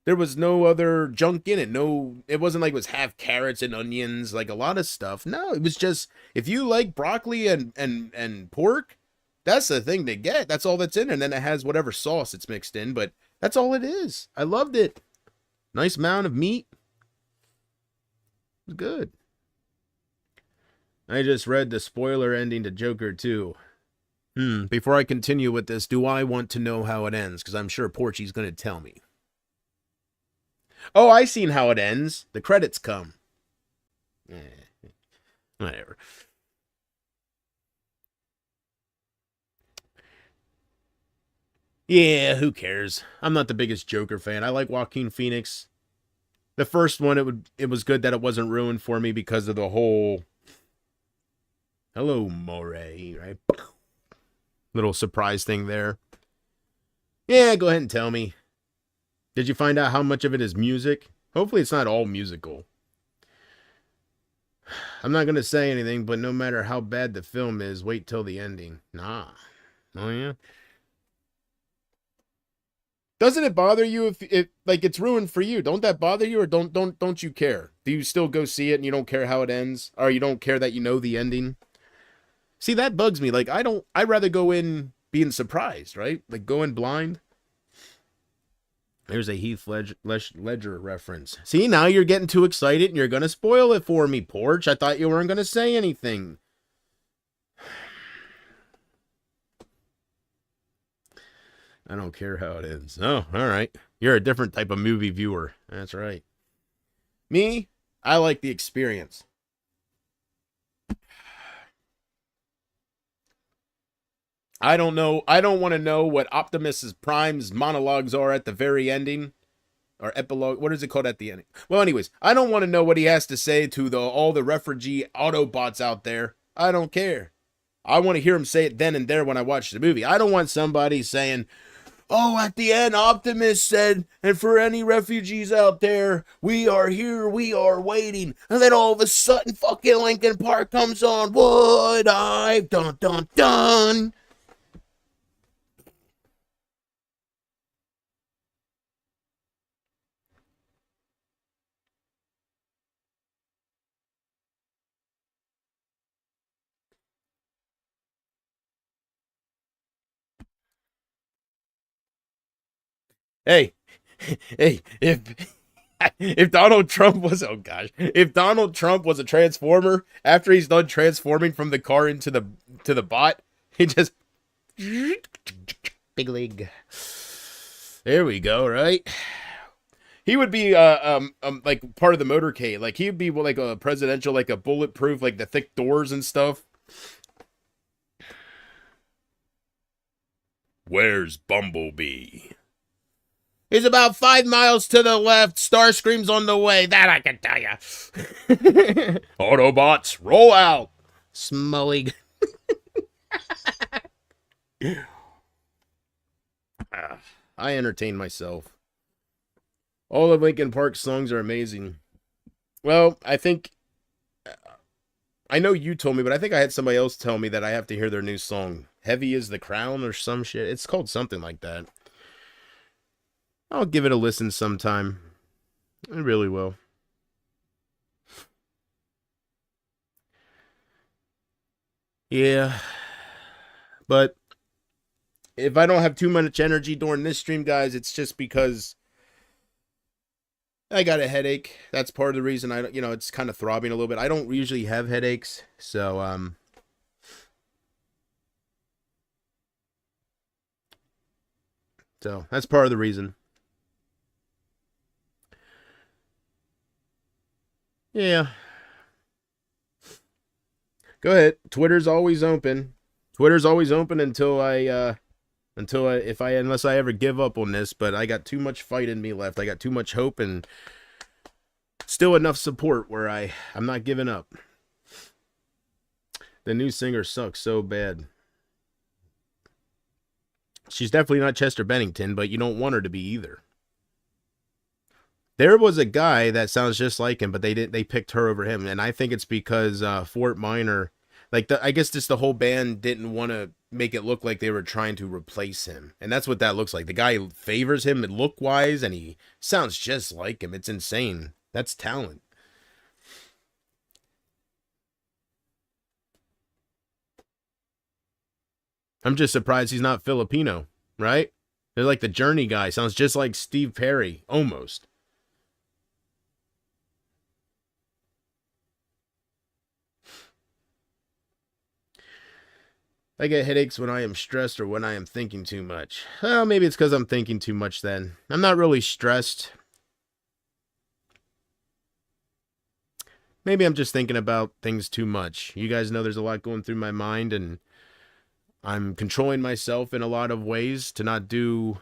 [SPEAKER 1] There was no other junk in it. No, it wasn't like it was half carrots and onions, like a lot of stuff. No, it was just, if you like broccoli and pork, that's the thing to get. That's all that's in it. And then it has whatever sauce it's mixed in, but that's all it is. I loved it. Nice amount of meat. It was good. I just read the spoiler ending to Joker 2. Before I continue with this, do I want to know how it ends? Because I'm sure Porchy's going to tell me. Oh, I seen how it ends. The credits come. Whatever. Yeah, who cares? I'm not the biggest Joker fan. I like Joaquin Phoenix. The first one, it was good that it wasn't ruined for me because of the whole hello, Moray, right? Little surprise thing there. Yeah, go ahead and tell me. Did you find out how much of it is music? Hopefully it's not all musical. I'm not going to say anything, but no matter how bad the film is, wait till the ending. Nah. Oh, yeah? Doesn't it bother you if like it's ruined for you? Don't that bother you, or don't you care? Do you still go see it and you don't care how it ends? Or you don't care that you know the ending? See, that bugs me. Like, I'd rather go in being surprised, right? Like, go in blind. There's a Heath Ledger reference. See, now you're getting too excited and you're going to spoil it for me, Porch. I thought you weren't going to say anything. I don't care how it ends. Oh, all right. You're a different type of movie viewer. That's right. Me, I like the experience. I don't know. I don't want to know what Optimus Prime's monologues are at the very ending. or epilogue. What is it called at the end? Well, anyways, I don't want to know what he has to say to all the refugee Autobots out there. I don't care. I want to hear him say it then and there when I watch the movie. I don't want somebody saying, "Oh, at the end, Optimus said, and for any refugees out there, we are here, we are waiting." And then all of a sudden, fucking Linkin Park comes on. Would I? Dun, dun, dun. Hey, hey, if Donald Trump was, oh gosh, if Donald Trump was a transformer, after he's done transforming from the car into the bot, he just big leg. There we go, right? He would be like part of the motorcade. Like he'd be like a presidential, like a bulletproof, like the thick doors and stuff. Where's Bumblebee? He's about 5 miles to the left. Starscream's on the way. That I can tell you. Autobots, roll out. Smully. I entertain myself. All of Linkin Park's songs are amazing. Well, I know you told me, but I think I had somebody else tell me that I have to hear their new song. Heavy is the Crown or some shit. It's called something like that. I'll give it a listen sometime. I really will. Yeah. But if I don't have too much energy during this stream, guys, it's just because I got a headache. That's part of the reason it's kind of throbbing a little bit. I don't usually have headaches, so that's part of the reason. Yeah. Go ahead. Twitter's always open. Twitter's always open until unless I ever give up on this, but I got too much fight in me left. I got too much hope and still enough support where I'm not giving up. The new singer sucks so bad. She's definitely not Chester Bennington, but you don't want her to be either. There was a guy that sounds just like him, but they picked her over him, and I think it's because Fort Minor, I guess just the whole band didn't want to make it look like they were trying to replace him, and that's what that looks like. The guy favors him look wise, and he sounds just like him. It's insane. That's talent. I'm just surprised he's not Filipino, right? They're like the Journey guy. Sounds just like Steve Perry, almost. I get headaches when I am stressed or when I am thinking too much. Well, maybe it's because I'm thinking too much then. I'm not really stressed. Maybe I'm just thinking about things too much. You guys know there's a lot going through my mind, and I'm controlling myself in a lot of ways to not do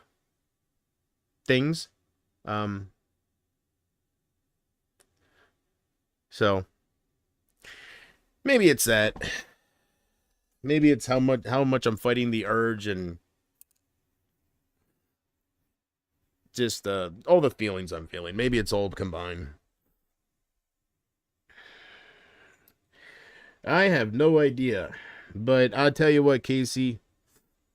[SPEAKER 1] things. So maybe it's that. Maybe it's how much I'm fighting the urge and just all the feelings I'm feeling. Maybe it's all combined. I have no idea. But I'll tell you what, Casey,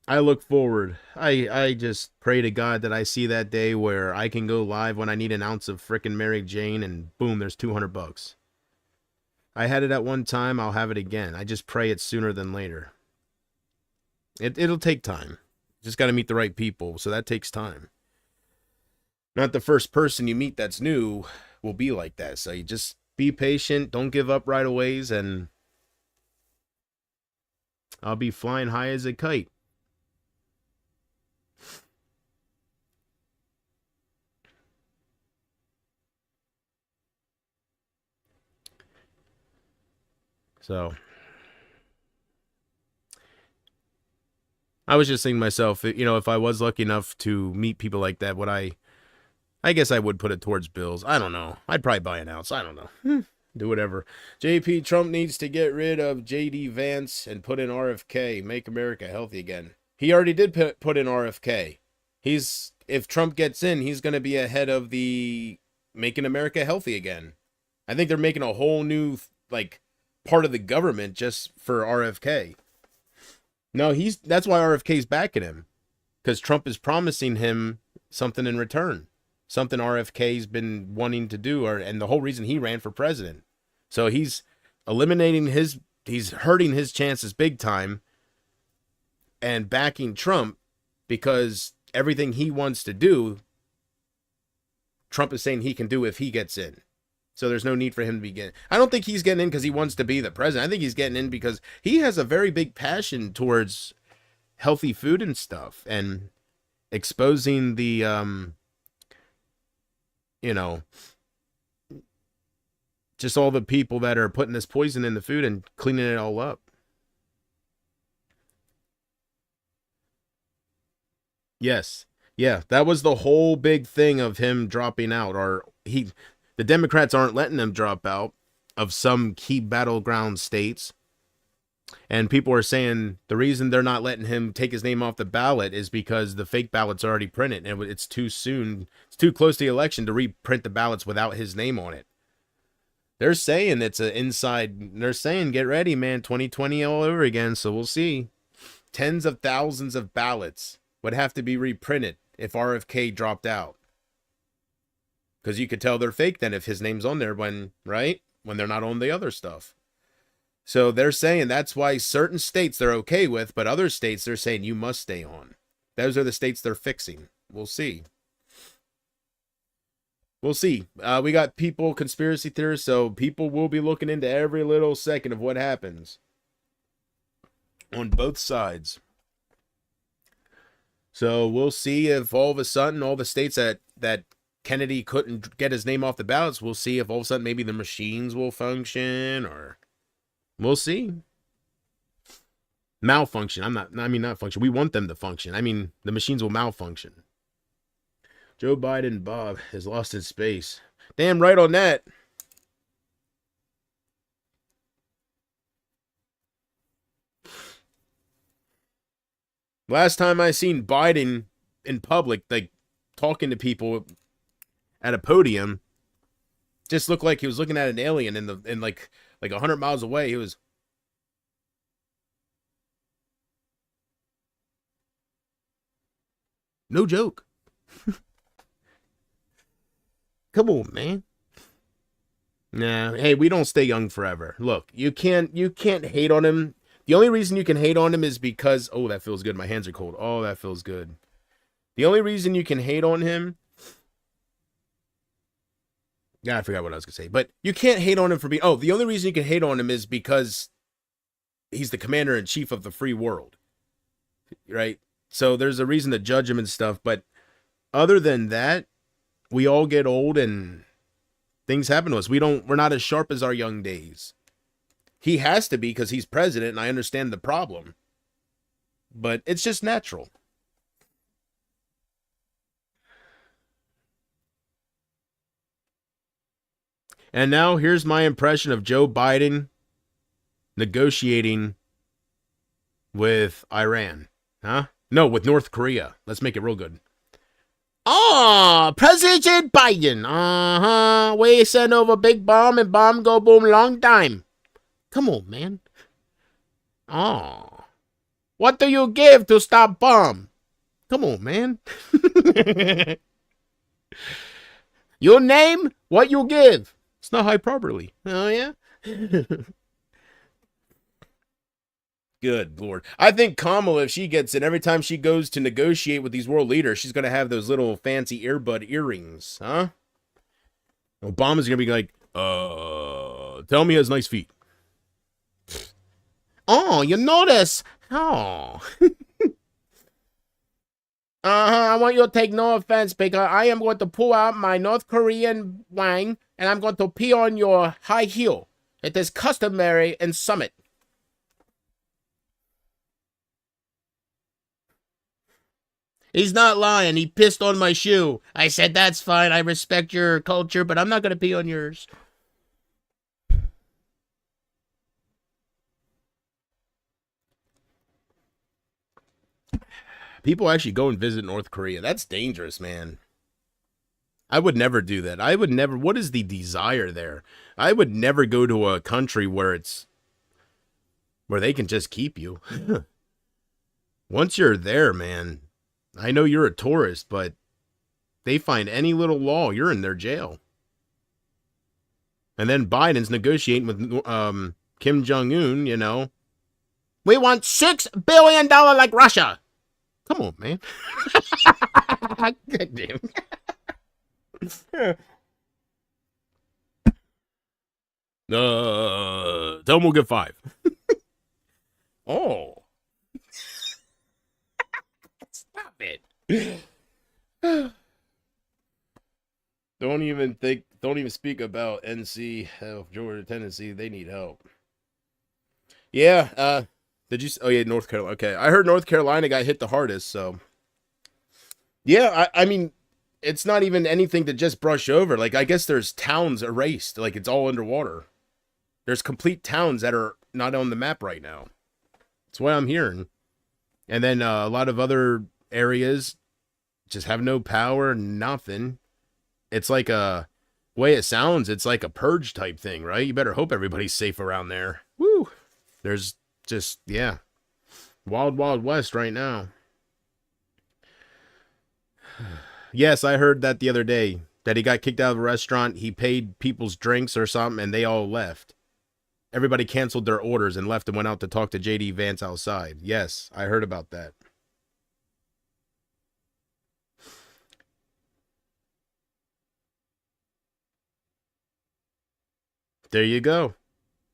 [SPEAKER 1] I look forward. I just pray to God that I see that day where I can go live when I need an ounce of frickin' Mary Jane and boom, there's $200. I had it at one time, I'll have it again. I just pray it's sooner than later. It'll take time. Just got to meet the right people, so that takes time. Not the first person you meet that's new will be like that. So you just be patient, don't give up right away, and I'll be flying high as a kite. So I was just thinking to myself, if I was lucky enough to meet people like that, would I I guess I would put it towards bills. I don't know. I'd probably buy an ounce. I don't know. Do whatever. JP, Trump needs to get rid of JD Vance and put in RFK. Make America healthy again. He already did put in RFK. If Trump gets in, he's going to be ahead of the making America healthy again. I think they're making a whole new like part of the government just for RFK. No, that's why RFK's backing him, because Trump is promising him something in return, something RFK's been wanting to do, and the whole reason he ran for president. So he's he's hurting his chances big time and backing Trump because everything he wants to do, Trump is saying he can do if he gets in. So there's no need for him to be getting. I don't think he's getting in because he wants to be the president. I think he's getting in because he has a very big passion towards healthy food and stuff and exposing the, just all the people that are putting this poison in the food and cleaning it all up. Yes. Yeah, that was the whole big thing of him dropping out, the Democrats aren't letting him drop out of some key battleground states. And people are saying the reason they're not letting him take his name off the ballot is because the fake ballots are already printed and it's too soon. It's too close to the election to reprint the ballots without his name on it. They're saying it's an inside. They're saying, get ready, man, 2020 all over again. So we'll see. Tens of thousands of ballots would have to be reprinted if RFK dropped out. Because you could tell they're fake then if his name's on there when they're not on the other stuff. So they're saying that's why certain states they're okay with, but other states they're saying you must stay on. Those are the states they're fixing. We'll see. We'll see. We got people, conspiracy theorists, so people will be looking into every little second of what happens on both sides. So we'll see if all of a sudden all the states that Kennedy couldn't get his name off the ballots, we'll see if all of a sudden maybe the machines will function, or we'll see. Malfunction. Not function. We want them to function. I mean, the machines will malfunction. Joe Biden, Bob, is lost in space. Damn right on that. Last time I seen Biden in public, like talking to people at a podium, just looked like he was looking at an alien in like 100 miles away. He was. No joke. Come on, man. Nah, hey, we don't stay young forever. Look, you can't hate on him. The only reason you can hate on him is because, oh, that feels good. My hands are cold. Oh, that feels good. The only reason you can hate on him, I forgot what I was going to say, but you can't hate on him for being, the only reason you can hate on him is because he's the commander-in-chief of the free world, right? So there's a reason to judge him and stuff, but other than that, we all get old and things happen to us. We're not as sharp as our young days. He has to be because he's president, and I understand the problem. But it's just natural. And now here's my impression of Joe Biden negotiating with Iran. Huh? No, with North Korea. Let's make it real good. Oh, President Biden. Uh-huh. We sent over big bomb and bomb go boom long time. Come on, man. Oh. What do you give to stop bomb? Come on, man. Your name? What you give? It's not hyperbole. Oh, yeah? Good Lord. I think Kamala, if she gets in, every time she goes to negotiate with these world leaders, she's going to have those little fancy earbud earrings, huh? Obama's going to be like, tell me he has nice feet. Oh, you notice? Oh. I want you to take no offense because I am going to pull out my North Korean wang and I'm going to pee on your high heel. It is customary in Summit. He's not lying. He pissed on my shoe. I said, that's fine. I respect your culture, but I'm not going to pee on yours. People actually go and visit North Korea. That's dangerous, man. I would never do that. I would never. What is the desire there? I would never go to a country where they can just keep you. Once you're there, man, I know you're a tourist, but they find any little law, you're in their jail. And then Biden's negotiating with Kim Jong-un, you know. We want $6 billion like Russia. Come on, man. God damn. Tell him we'll get 5. Oh. Stop it. Don't even speak about NC, Georgia, Tennessee. They need help. Yeah, did you? Oh, yeah, North Carolina. Okay, I heard North Carolina got hit the hardest, so. Yeah, I mean, it's not even anything to just brush over. Like, I guess there's towns erased. Like, it's all underwater. There's complete towns that are not on the map right now. That's what I'm hearing. And then a lot of other areas just have no power, nothing. It's like a way it sounds, it's like a purge type thing, right? You better hope everybody's safe around there. Woo! There's just, yeah. Wild, wild west right now. Yes, I heard that the other day, that he got kicked out of a restaurant, he paid people's drinks or something, and they all left. Everybody canceled their orders and left and went out to talk to J.D. Vance outside. Yes, I heard about that. There you go.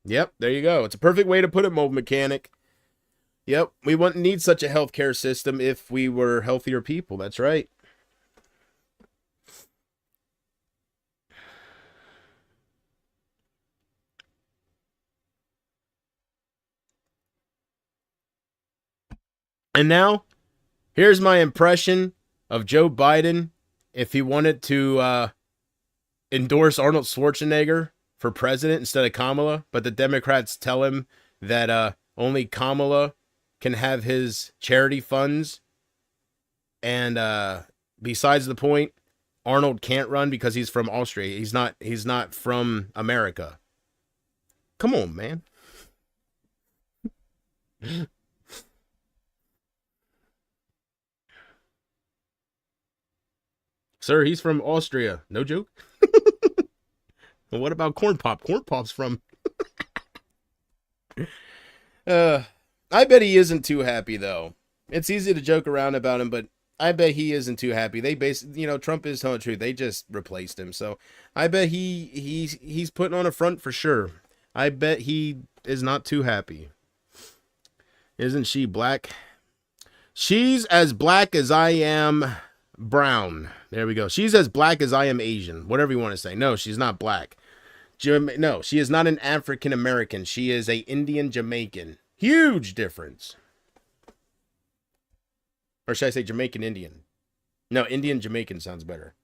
[SPEAKER 1] Yep, there you go. It's a perfect way to put it, Mold Mechanic. Yep, we wouldn't need such a healthcare system if we were healthier people. That's right. And now, here's my impression of Joe Biden if he wanted to endorse Arnold Schwarzenegger for president instead of Kamala, but the Democrats tell him that only Kamala can have his charity funds. And besides the point, Arnold can't run because he's from Austria. He's not from America. Come on, man. Sir, he's from Austria. No joke. Well, what about Corn Pop? Corn Pop's from... I bet he isn't too happy, though. It's easy to joke around about him, but I bet he isn't too happy. They Trump is telling the truth. They just replaced him. So I bet he's putting on a front for sure. I bet he is not too happy. Isn't she black? She's as black as I am brown. There we go. She's as black as I am Asian. Whatever you want to say. No, she's not black. No, she is not an African American. She is a Indian Jamaican. Huge difference. Or should I say Jamaican Indian? No, Indian Jamaican sounds better.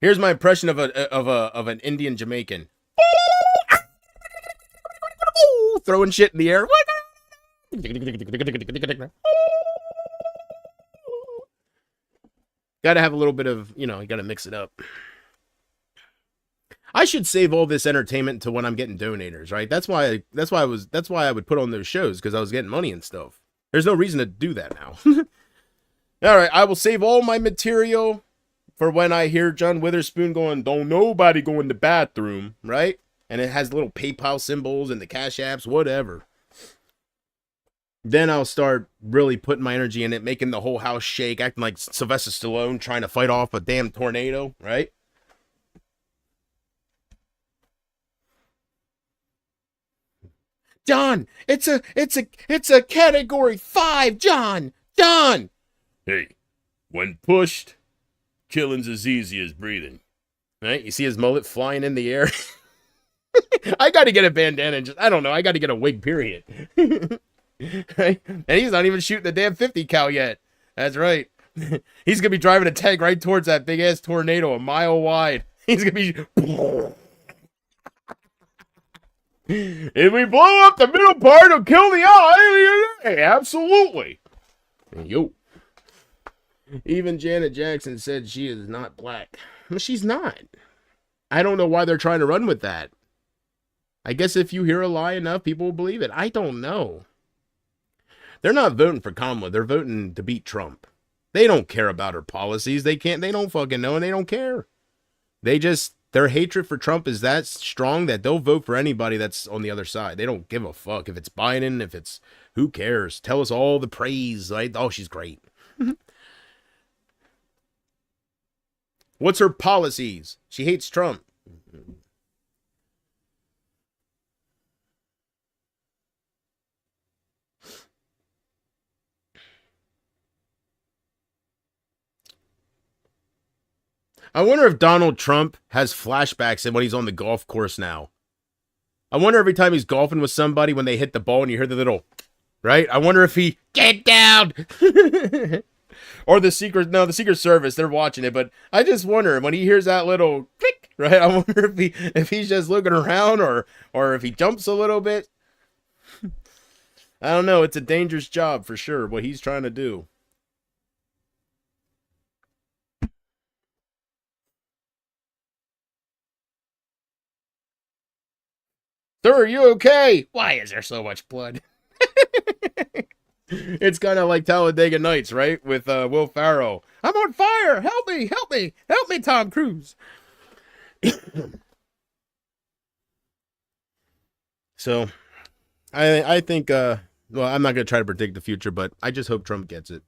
[SPEAKER 1] Here's my impression of an Indian Jamaican. Throwing shit in the air. Gotta have a little bit of, you gotta mix it up. I should save all this entertainment to when I'm getting donators, right? That's why I would put on those shows, because I was getting money and stuff. There's no reason to do that now. All right, I will save all my material for when I hear John Witherspoon going, "Don't nobody go in the bathroom," right? And it has little PayPal symbols and the Cash Apps, whatever. Then I'll start really putting my energy in it, making the whole house shake, acting like Sylvester Stallone trying to fight off a damn tornado, right? John, it's a category 5, John. Hey, when pushed, killing's as easy as breathing. Right? You see his mullet flying in the air? I got to get a bandana and I don't know, I got to get a wig, period. Right? And he's not even shooting the damn 50 cal yet. That's right. He's gonna be driving a tank right towards that big ass tornado, a mile wide. He's gonna be. If we blow up the middle part, it'll kill the eye. Absolutely. Yo. Even Janet Jackson said she is not black. Well, she's not. I don't know why they're trying to run with that. I guess if you hear a lie enough, people will believe it. I don't know. They're not voting for Kamala. They're voting to beat Trump. They don't care about her policies. They don't fucking know, and they don't care. Their hatred for Trump is that strong that they'll vote for anybody that's on the other side. They don't give a fuck if it's Biden, if it's, who cares? Tell us all the praise, right? Oh, she's great. What's her policies? She hates Trump. I wonder if Donald Trump has flashbacks and when he's on the golf course now. I wonder every time he's golfing with somebody when they hit the ball and you hear the little, right? I wonder if he, get down! Or the Secret Service, they're watching it, but I just wonder when he hears that little click, right? I wonder if he's just looking around or if he jumps a little bit. I don't know. It's a dangerous job for sure, what he's trying to do. Sir, are you okay? Why is there so much blood? It's kind of like Talladega Nights, right? With Will Ferrell. I'm on fire! Help me! Help me! Help me, Tom Cruise! So, I think, well, I'm not going to try to predict the future, but I just hope Trump gets it.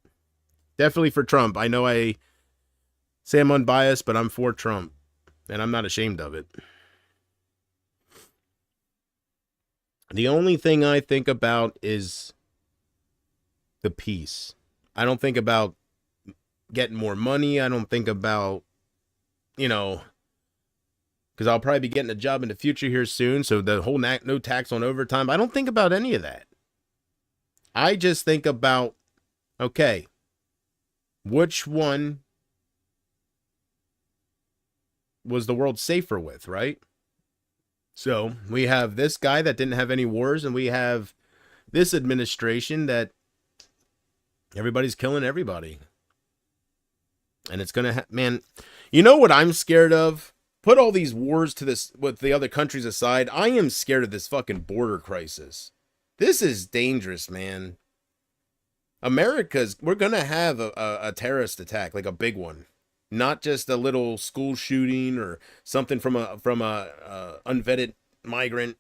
[SPEAKER 1] Definitely for Trump. I know I say I'm unbiased, but I'm for Trump. And I'm not ashamed of it. The only thing I think about is the peace. I don't think about getting more money. I don't think about, because I'll probably be getting a job in the future here soon. So the whole no tax on overtime. I don't think about any of that. I just think about, okay, which one was the world safer with, right? So we have this guy that didn't have any wars, and we have this administration that everybody's killing everybody. And it's going to man, you know what I'm scared of? Put all these wars to this with the other countries aside. I am scared of this fucking border crisis. This is dangerous, man. We're going to have a terrorist attack, like a big one. Not just a little school shooting or something from a unvetted migrant.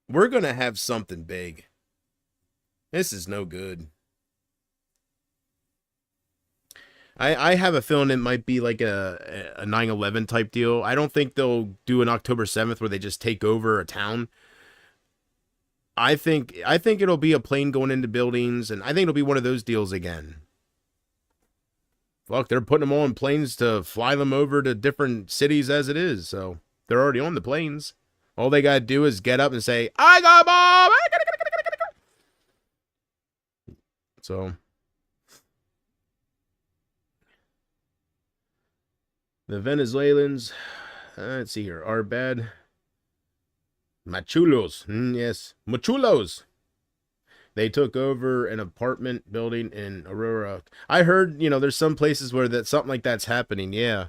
[SPEAKER 1] We're going to have something big. This is no good. I have a feeling it might be like a 9/11 type deal. I don't think they'll do an October 7th where they just take over a town. I think it'll be a plane going into buildings, and I think it'll be one of those deals again. Fuck, they're putting them all in planes to fly them over to different cities as it is. So they're already on the planes. All they got to do is get up and say, I got a bomb! So the Venezuelans, let's see here, are bad. Machulos. Yes, machulos. They took over an apartment building in Aurora. I heard, there's some places where something like that's happening. Yeah.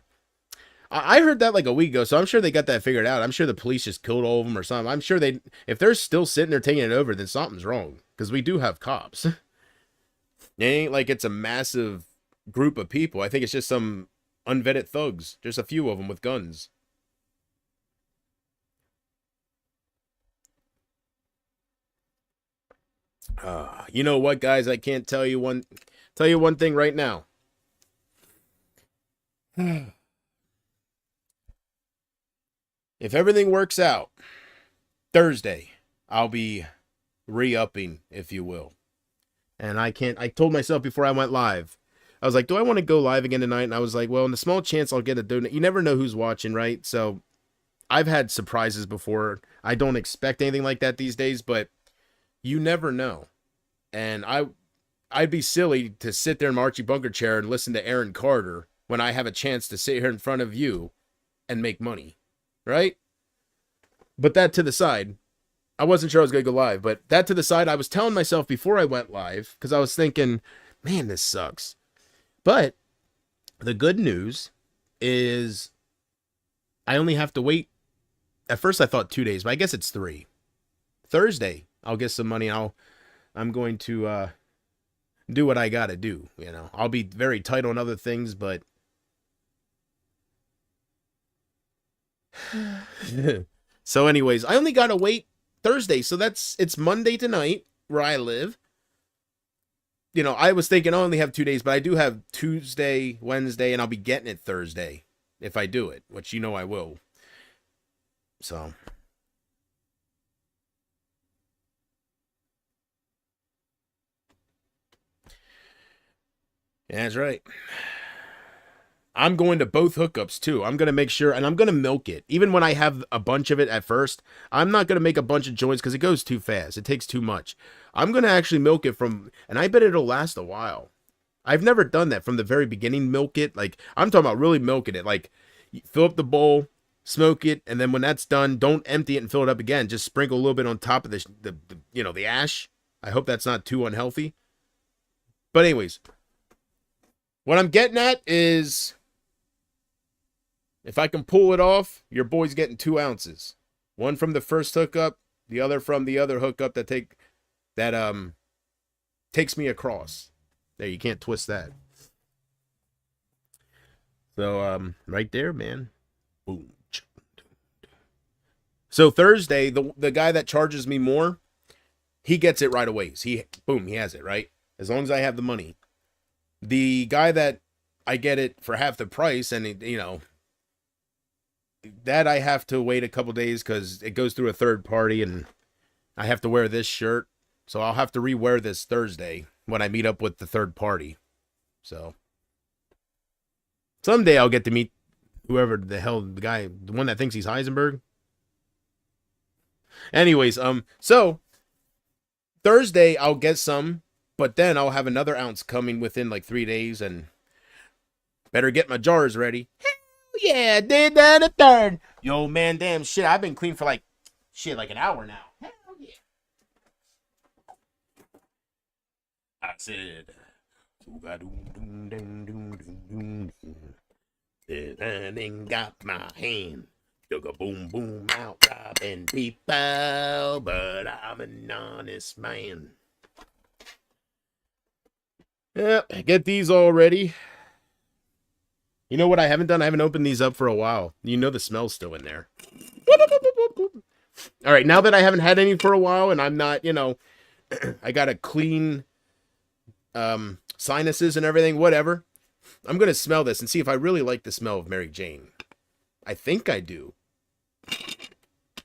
[SPEAKER 1] I heard that like a week ago, so I'm sure they got that figured out. I'm sure the police just killed all of them or something. I'm sure if they're still sitting there taking it over, then something's wrong. Because we do have cops. It ain't like it's a massive group of people. I think it's just some unvetted thugs. Just a few of them with guns. You know what, guys? I can't tell you one thing right now. If everything works out, Thursday, I'll be re-upping, if you will. And I told myself before I went live, I was like, do I want to go live again tonight? And I was like, well, in the small chance I'll get a donate. You never know who's watching, right? So I've had surprises before. I don't expect anything like that these days, but you never know. And I'd be silly to sit there in my Archie Bunker chair and listen to Aaron Carter when I have a chance to sit here in front of you and make money, right? But that to the side, I wasn't sure I was going to go live, but that to the side, I was telling myself before I went live, because I was thinking, man, this sucks. But the good news is I only have to wait. At first I thought 2 days, but I guess it's 3. Thursday, I'll get some money. I'm going to do what I got to do. You know, I'll be very tight on other things, but so anyways, I only got to wait Thursday. So it's Monday tonight where I live. You know, I was thinking I only have 2 days, but I do have Tuesday, Wednesday, and I'll be getting it Thursday if I do it, which you know I will. So yeah, that's right. I'm going to both hookups too. I'm going to make sure, and I'm going to milk it. Even when I have a bunch of it at first, I'm not going to make a bunch of joints because it goes too fast. It takes too much. I'm going to actually milk it from, and I bet it'll last a while. I've never done that from the very beginning, milk it. Like, I'm talking about really milking it. Like, fill up the bowl, smoke it, and then when that's done, don't empty it and fill it up again. Just sprinkle a little bit on top of the ash. I hope that's not too unhealthy. But anyways, what I'm getting at is, if I can pull it off, your boy's getting 2 ounces. One from the first hookup, the other from the other hookup that takes me across. There, you can't twist that. So right there, man. Boom. So Thursday, the guy that charges me more, he gets it right away. He has it, right? As long as I have the money. The guy that I get it for half the price, and that I have to wait a couple days because it goes through a third party, and I have to wear this shirt. So I'll have to re-wear this Thursday when I meet up with the third party. So someday I'll get to meet whoever the hell the one that thinks he's Heisenberg. Anyways, so Thursday I'll get some, but then I'll have another ounce coming within like 3 days, and better get my jars ready. Yeah, did that a third. Yo, man, damn shit. I've been clean for like an hour now. Hell yeah. I said, I then got my hand. Took a boom, boom, out robbing people, but I'm an honest man. Yep, get these all ready. You know what I haven't done? I haven't opened these up for a while. You know the smell's still in there. All right, now that I haven't had any for a while and I'm not, I got a clean sinuses and everything, whatever. I'm going to smell this and see if I really like the smell of Mary Jane. I think I do.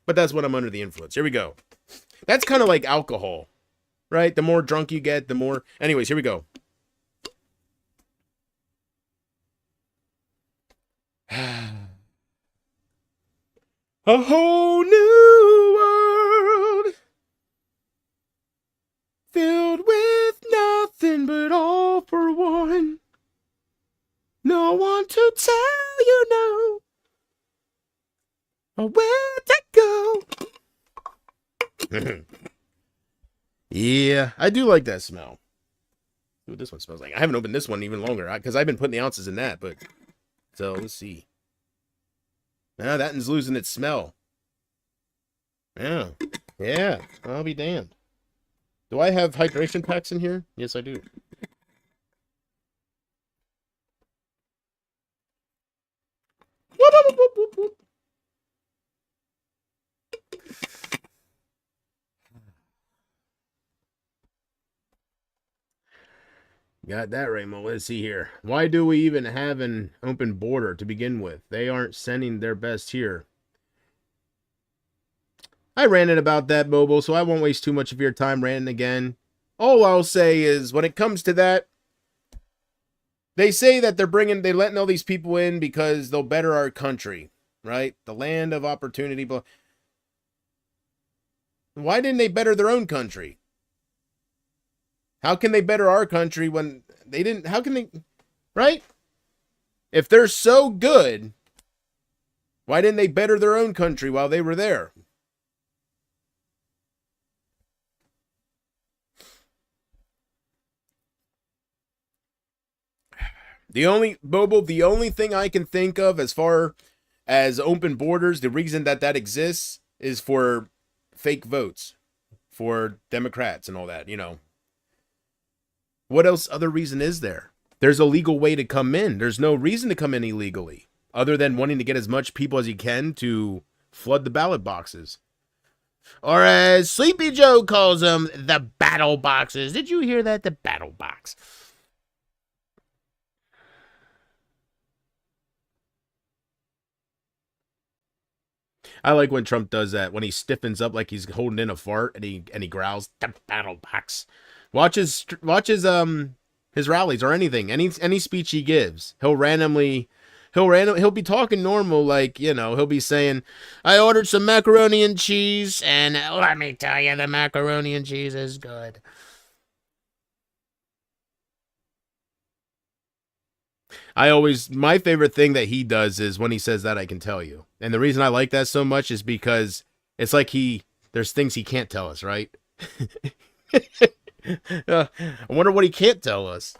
[SPEAKER 1] But that's when I'm under the influence. Here we go. That's kind of like alcohol, right? The more drunk you get, the more... Anyways, here we go. A whole new world filled with nothing but all for one. No one to tell you no or where to go. Yeah, I do like that smell. See what this one smells like. I haven't opened this one even longer because I've been putting the ounces in that, but so let's see. Now that one's losing its smell. Yeah, I'll be damned. Do I have hydration packs in here? Yes, I do. Got that, Ramo. Let's see here. Why do we even have an open border to begin with? They aren't sending their best here. I ranted about that, Bobo, so I won't waste too much of your time ranting again. All I'll say is, when it comes to that, they say that they're letting all these people in because they'll better our country. right? The land of opportunity. But why didn't they better their own country? How can they better our country when they didn't? How can they, right? If they're so good, why didn't they better their own country while they were there? The only, Bobo, the only thing I can think of as far as open borders, the reason that that exists is for fake votes for Democrats and all that, you know. What else other reason is there? There's a legal way to come in. There's no reason to come in illegally other than wanting to get as much people as you can to flood the ballot boxes. Or as Sleepy Joe calls them, the battle boxes. Did you hear that? The battle box. I like when Trump does that, when he stiffens up like he's holding in a fart and he growls, the battle box. Watch his rallies or anything, any speech he gives. He'll be talking normal, like, you know, he'll be saying, I ordered some macaroni and cheese, and let me tell you, the macaroni and cheese is good. My favorite thing that he does is when he says that, I can tell you. And the reason I like that so much is because it's like there's things he can't tell us, right? I wonder what he can't tell us.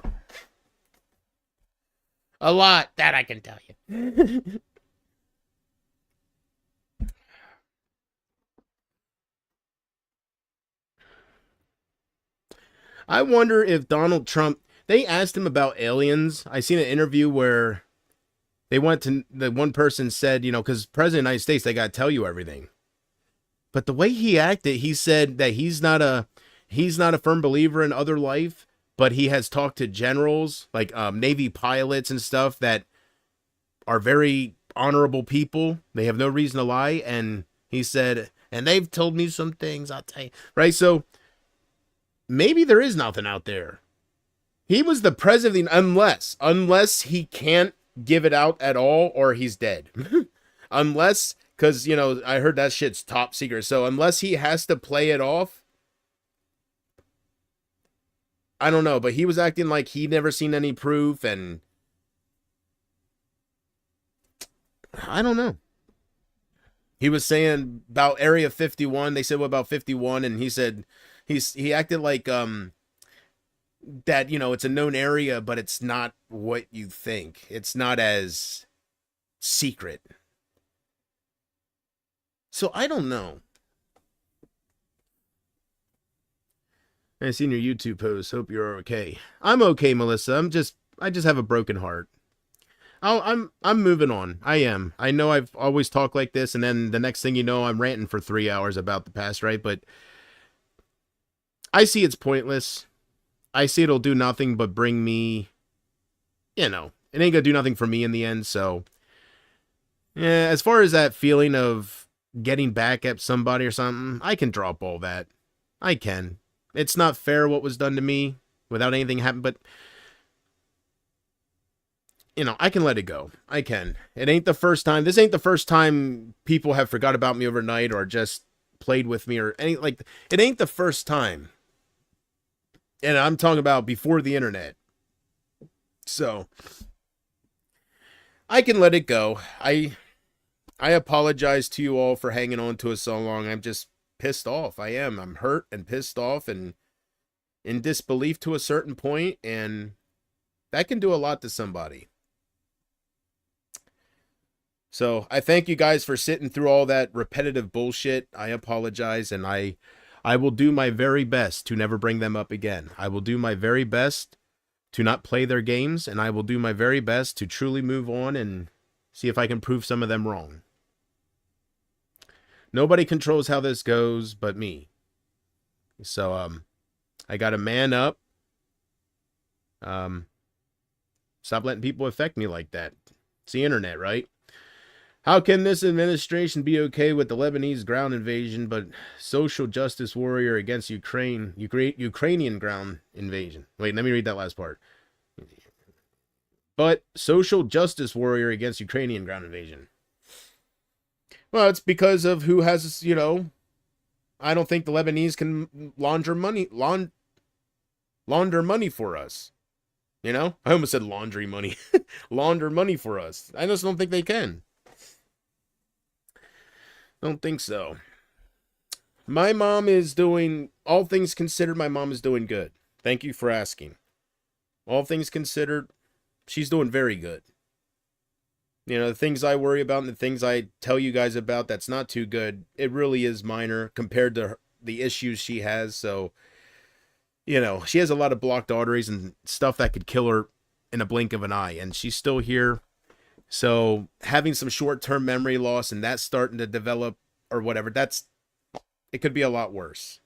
[SPEAKER 1] A lot, that I can tell you. I wonder if Donald Trump, they asked him about aliens. I seen an interview where the one person said, you know, because President of the United States, they got to tell you everything. But the way he acted, he said that he's not a firm believer in other life, but he has talked to generals, like Navy pilots and stuff that are very honorable people. They have no reason to lie. And he said, and they've told me some things, I'll tell you. Right? So maybe there is nothing out there. He was the president unless he can't give it out at all or he's dead. Unless, because, you know, I heard that shit's top secret. So unless he has to play it off, I don't know. But he was acting like he'd never seen any proof, and I don't know. He was saying about Area 51. They said, what about 51? And he said, he acted like that, you know, it's a known area, but it's not what you think. It's not as secret. So I don't know. I seen your YouTube post. Hope you're okay. I'm okay, Melissa. I just have a broken heart. I'm moving on. I am. I know I've always talked like this, and then the next thing you know, I'm ranting for 3 hours about the past, right? But I see it's pointless. I see it'll do nothing but bring me, you know, it ain't gonna do nothing for me in the end. So, yeah, as far as that feeling of getting back at somebody or something, I can drop all that. I can. It's not fair what was done to me without anything happening, but, you know, I can let it go. I can. It ain't the first time. This ain't the first time people have forgot about me overnight or just played with me or any, like, it ain't the first time. And I'm talking about before the internet. So I can let it go. I apologize to you all for hanging on to it so long. I'm just pissed off. I am. I'm hurt and pissed off and in disbelief to a certain point, and that can do a lot to somebody. So I thank you guys for sitting through all that repetitive bullshit. I apologize, and I will do my very best to never bring them up again. I will do my very best to not play their games, and I will do my very best to truly move on and see if I can prove some of them wrong. Nobody controls how this goes but me. So, I got to man up. Stop letting people affect me like that. It's the internet, right? How can this administration be okay with the Lebanese ground invasion, but social justice warrior against Ukrainian ground invasion? Wait, let me read that last part. But social justice warrior against Ukrainian ground invasion. Well, it's because of who has, I don't think the Lebanese can launder money for us. I almost said laundry money. Launder money for us. I just don't think they can. Don't think so. My mom is doing, all things considered, my mom is doing good. Thank you for asking. All things considered, she's doing very good. The things I worry about and the things I tell you guys about that's not too good, it really is minor compared to the issues she has. So, she has a lot of blocked arteries and stuff that could kill her in a blink of an eye, and she's still here. So, having some short-term memory loss and that's starting to develop or whatever, it could be a lot worse.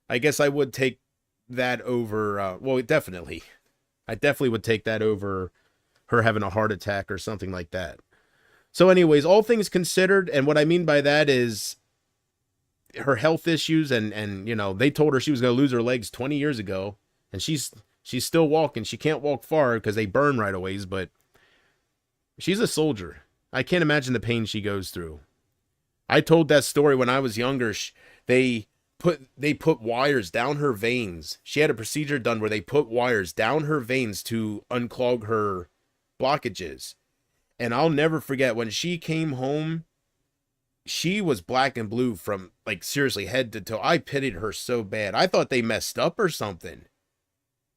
[SPEAKER 1] I guess I would take that over, definitely. I definitely would take that over her having a heart attack or something like that. So anyways, all things considered, and what I mean by that is her health issues and they told her she was going to lose her legs 20 years ago, and she's still walking. She can't walk far because they burn right away, but she's a soldier. I can't imagine the pain she goes through. I told that story when I was younger. They put wires down her veins. She had a procedure done where they put wires down her veins to unclog her blockages. And I'll never forget when she came home, she was black and blue from, like, seriously head to toe. I pitied her so bad. I thought they messed up or something.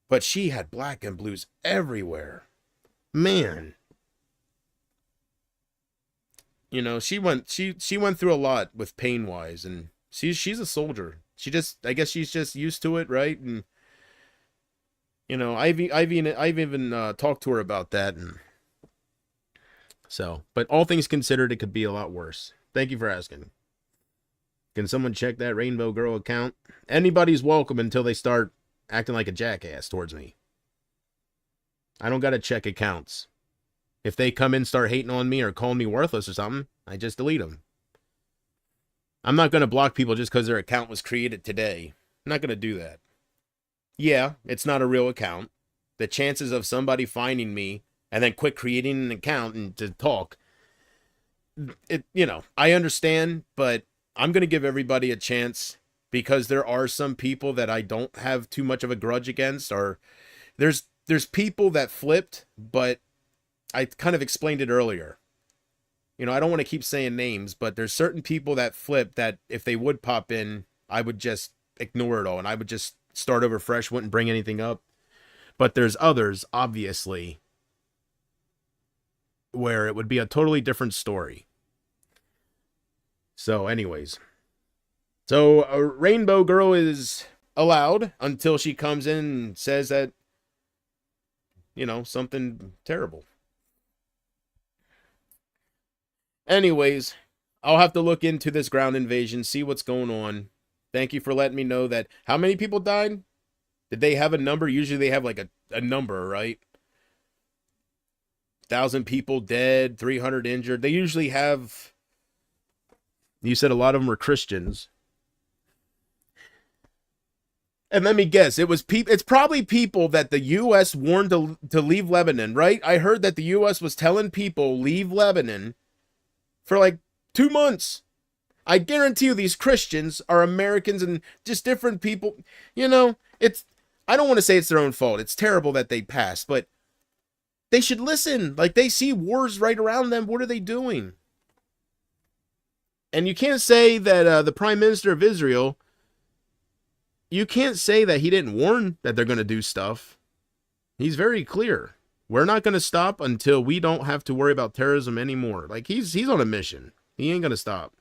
[SPEAKER 1] But she had black and blues everywhere. Man. She went through a lot with pain wise, and she's a soldier. I guess she's just used to it, right? And I've even talked to her about that, and so. But all things considered, it could be a lot worse. Thank you for asking. Can someone check that Rainbow Girl account? Anybody's welcome until they start acting like a jackass towards me. I don't gotta check accounts. If they come in, start hating on me or calling me worthless or something, I just delete them. I'm not going to block people just because their account was created today. I'm not going to do that. Yeah, it's not a real account. The chances of somebody finding me and then quit creating an account and to talk, I understand, but I'm going to give everybody a chance because there are some people that I don't have too much of a grudge against, or there's people that flipped, but I kind of explained it earlier. I don't want to keep saying names, but there's certain people that flip that if they would pop in, I would just ignore it all and I would just start over fresh, wouldn't bring anything up. But there's others, obviously, where it would be a totally different story. So anyways. So a Rainbow Girl is allowed until she comes in and says that, something terrible. Anyways, I'll have to look into this ground invasion, see what's going on. Thank you for letting me know that. How many people died? Did they have a number? Usually they have like a number, right? 1,000 people dead, 300 injured. They usually have. You said a lot of them were Christians. And let me guess, it's probably people that the U.S. warned to leave Lebanon, right? I heard that the U.S. was telling people leave Lebanon for like 2 months. I guarantee you these Christians are Americans and just different people. I don't want to say it's their own fault. It's terrible that they passed, but they should listen. Like, they see wars right around them. What are they doing? And you can't say that the Prime Minister of Israel, you can't say that he didn't warn that they're going to do stuff. He's very clear. We're not going to stop until we don't have to worry about terrorism anymore. Like, he's on a mission. He ain't going to stop.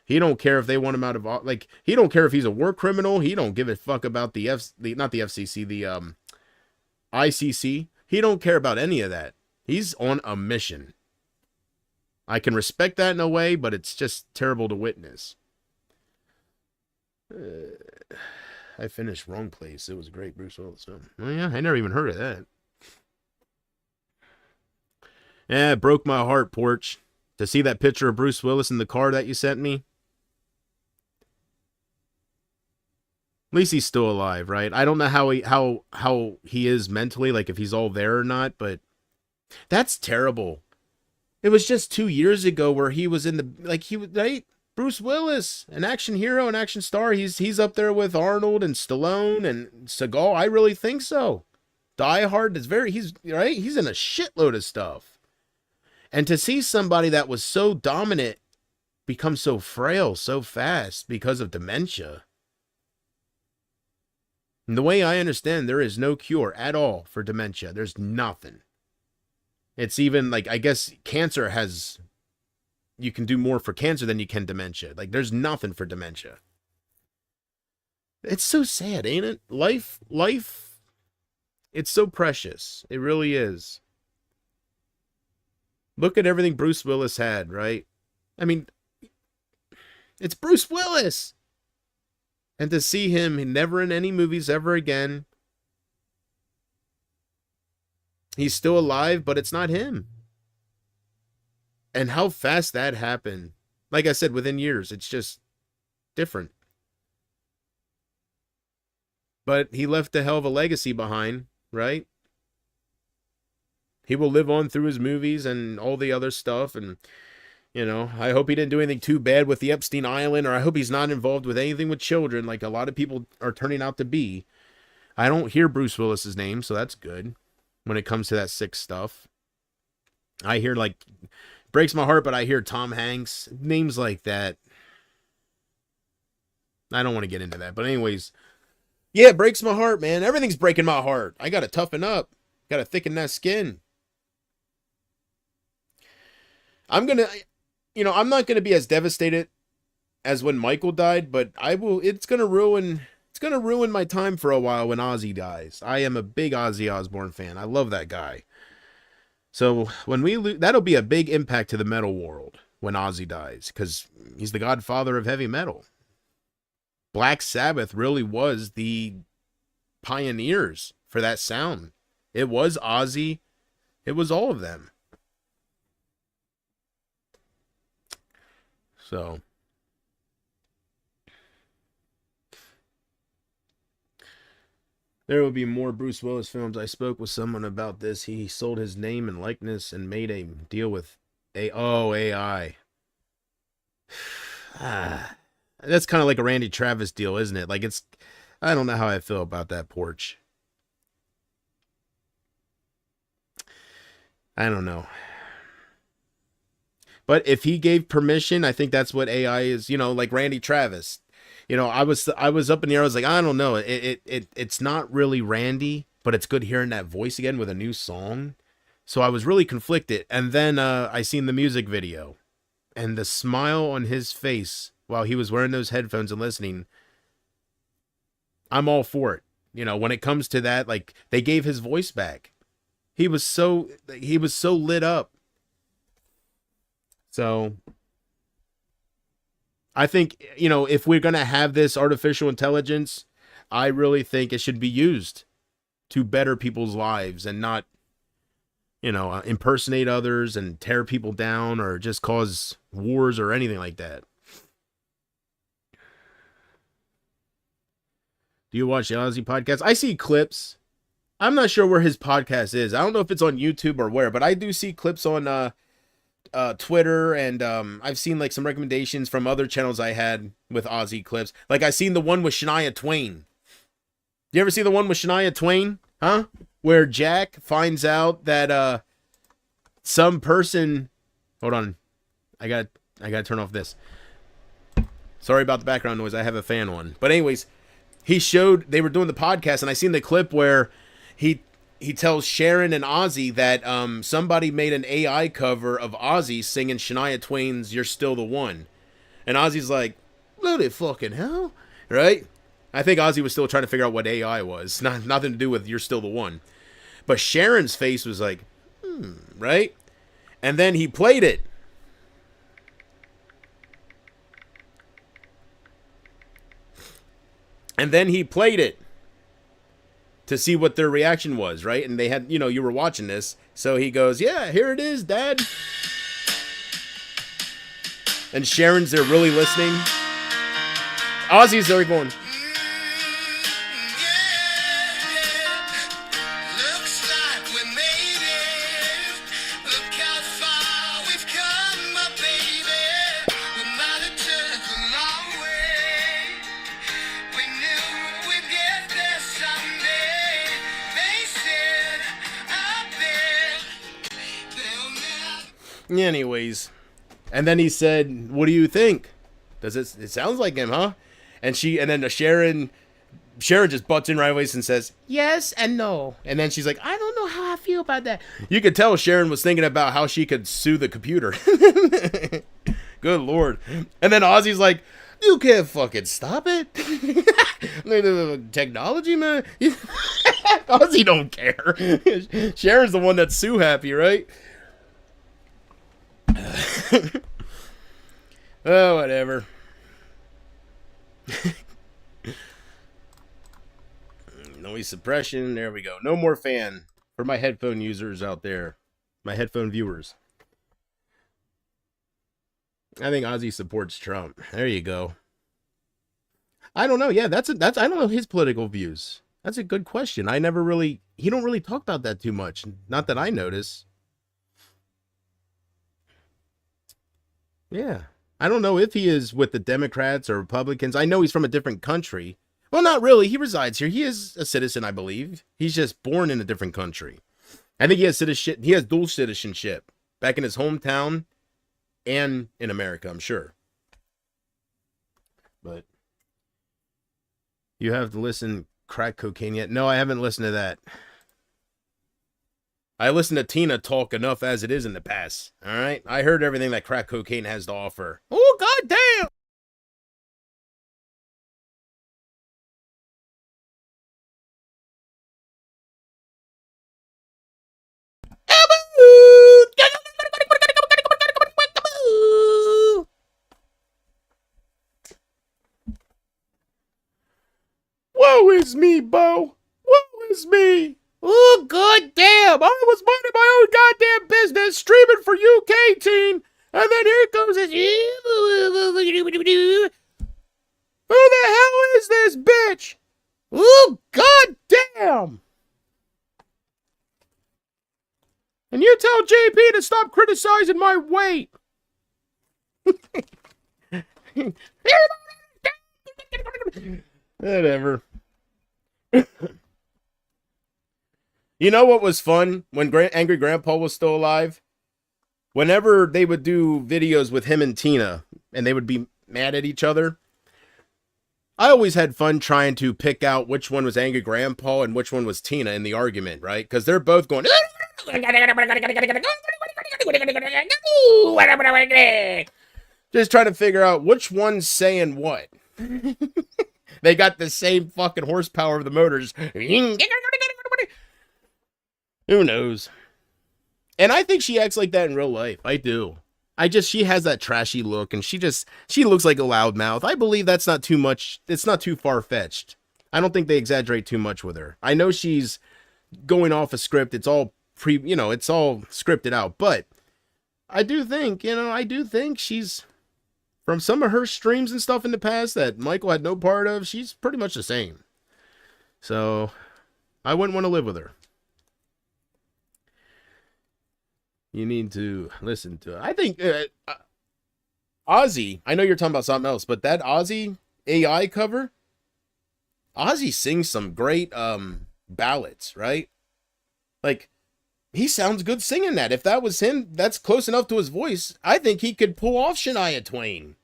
[SPEAKER 1] He don't care if they want him out of, like, he don't care if he's a war criminal. He don't give a fuck about not the FCC, the ICC. He don't care about any of that. He's on a mission. I can respect that in a way, but it's just terrible to witness. I finished Wrong Place. It was great, Bruce Willis. Oh yeah, I never even heard of that. Yeah, it broke my heart, Porch, to see that picture of Bruce Willis in the car that you sent me. At least he's still alive, right? I don't know how he is mentally, like if he's all there or not, but that's terrible. It was just 2 years ago where he was in the, like, he was, right? Bruce Willis, an action hero, an action star. He's up there with Arnold and Stallone and Seagal. I really think so. Die Hard is he's right. He's in a shitload of stuff. And to see somebody that was so dominant become so frail so fast because of dementia. And the way I understand, there is no cure at all for dementia. There's nothing. It's even like, I guess cancer has, you can do more for cancer than you can dementia. Like, there's nothing for dementia. It's so sad, ain't it? Life, it's so precious. It really is. Look at everything Bruce Willis had, right? I mean, it's Bruce Willis. And to see him never in any movies ever again. He's still alive, but it's not him. And how fast that happened. Like I said, within years, it's just different. But he left a hell of a legacy behind, right? He will live on through his movies and all the other stuff. And, you know, I hope he didn't do anything too bad with the Epstein Island, or I hope he's not involved with anything with children like a lot of people are turning out to be. I don't hear Bruce Willis's name, so that's good. When it comes to that sick stuff, I hear, like, breaks my heart, but I hear Tom Hanks, names like that. I don't want to get into that, but anyways, yeah, it breaks my heart, man. Everything's breaking my heart. I gotta toughen up, gotta thicken that skin. I'm not gonna be as devastated as when Michael died, but I will. It's gonna ruin my time for a while when Ozzy dies. I am a big Ozzy Osbourne fan. I love that guy. So when we lose, that'll be a big impact to the metal world when Ozzy dies, because he's the godfather of heavy metal. Black Sabbath really was the pioneers for that sound. It was Ozzy. It was all of them. So there will be more Bruce Willis films. I spoke with someone about this. He sold his name and likeness and made a deal with AI. That's kind of like a Randy Travis deal, isn't it? Like, I don't know how I feel about that porch. I don't know. But if he gave permission, I think that's what AI is, like Randy Travis. I was up in the air. I was like, I don't know. It's not really Randy, but it's good hearing that voice again with a new song. So I was really conflicted. And then I seen the music video, and the smile on his face while he was wearing those headphones and listening. I'm all for it. When it comes to that, like, they gave his voice back. He was so lit up. So I think, if we're going to have this artificial intelligence, I really think it should be used to better people's lives and not, impersonate others and tear people down or just cause wars or anything like that. Do you watch the Ozzy podcast? I see clips. I'm not sure where his podcast is. I don't know if it's on YouTube or where, but I do see clips on Twitter, and I've seen like some recommendations from other channels I had with Ozzy clips. Like, I seen the one with Shania Twain. You ever see the one with Shania Twain? Huh? Where Jack finds out that some person, hold on, I gotta turn off this. Sorry about the background noise. I have a fan on. But anyways, they were doing the podcast, and I seen the clip where he tells Sharon and Ozzy that somebody made an AI cover of Ozzy singing Shania Twain's "You're Still the One," and Ozzy's like, "Bloody fucking hell!" Right? I think Ozzy was still trying to figure out what AI was. Nothing to do with "You're Still the One," but Sharon's face was like, right? And then he played it. To see what their reaction was, right? And they had, you were watching this. So he goes, "Yeah, here it is, Dad." And Sharon's there really listening. Ozzy's there going, "Looks like we made it. Look how far we Anyways, and then he said, "What do you think? Does it sounds like him, huh?" And then Sharon just butts in right away and says, "Yes and no." And then she's like, "I don't know how I feel about that." You could tell Sharon was thinking about how she could sue the computer. Good Lord. And then Ozzy's like, "You can't fucking stop it." Technology, man. Ozzy don't care. Sharon's the one that's sue happy, right? Oh, whatever. Noise suppression. There we go. No more fan for my headphone users out there. My headphone viewers. I think Ozzy supports Trump. There you go. I don't know. Yeah, that's I don't know his political views. That's a good question. He don't really talk about that too much. Not that I notice. Yeah. I don't know if he is with the Democrats or Republicans. I know he's from a different country. Well, not really. He resides here. He is a citizen, I believe. He's just born in a different country. I think he has citizenship. He has dual citizenship back in his hometown and in America, I'm sure. But you have to listen crack cocaine yet? No, I haven't listened to that. I listened to Tina talk enough as it is in the past. All right, I heard everything that crack cocaine has to offer. Oh, goddamn! Woe is me, Bo. Woe is me. Oh, goddamn. I was minding my own goddamn business, streaming for UK Teen, and then here comes this. Who the hell is this bitch? Oh, goddamn. And you tell JP to stop criticizing my weight. Whatever. You know what was fun when Angry Grandpa was still alive? Whenever they would do videos with him and Tina, and they would be mad at each other, I always had fun trying to pick out which one was Angry Grandpa and which one was Tina in the argument, right? Because they're both going... Just trying to figure out which one's saying what. They got the same fucking horsepower of the motors. Who knows? And I think she acts like that in real life. I do. She has that trashy look, and she looks like a loudmouth. I believe that's not too much. It's not too far-fetched. I don't think they exaggerate too much with her. I know she's going off a script. It's all it's all scripted out. But I do think she's, from some of her streams and stuff in the past that Michael had no part of, she's pretty much the same. So I wouldn't want to live with her. You need to listen to it. I think Ozzy, I know you're talking about something else, but that Ozzy AI cover, Ozzy sings some great ballads, right? Like, he sounds good singing that. If that was him, that's close enough to his voice. I think he could pull off Shania Twain.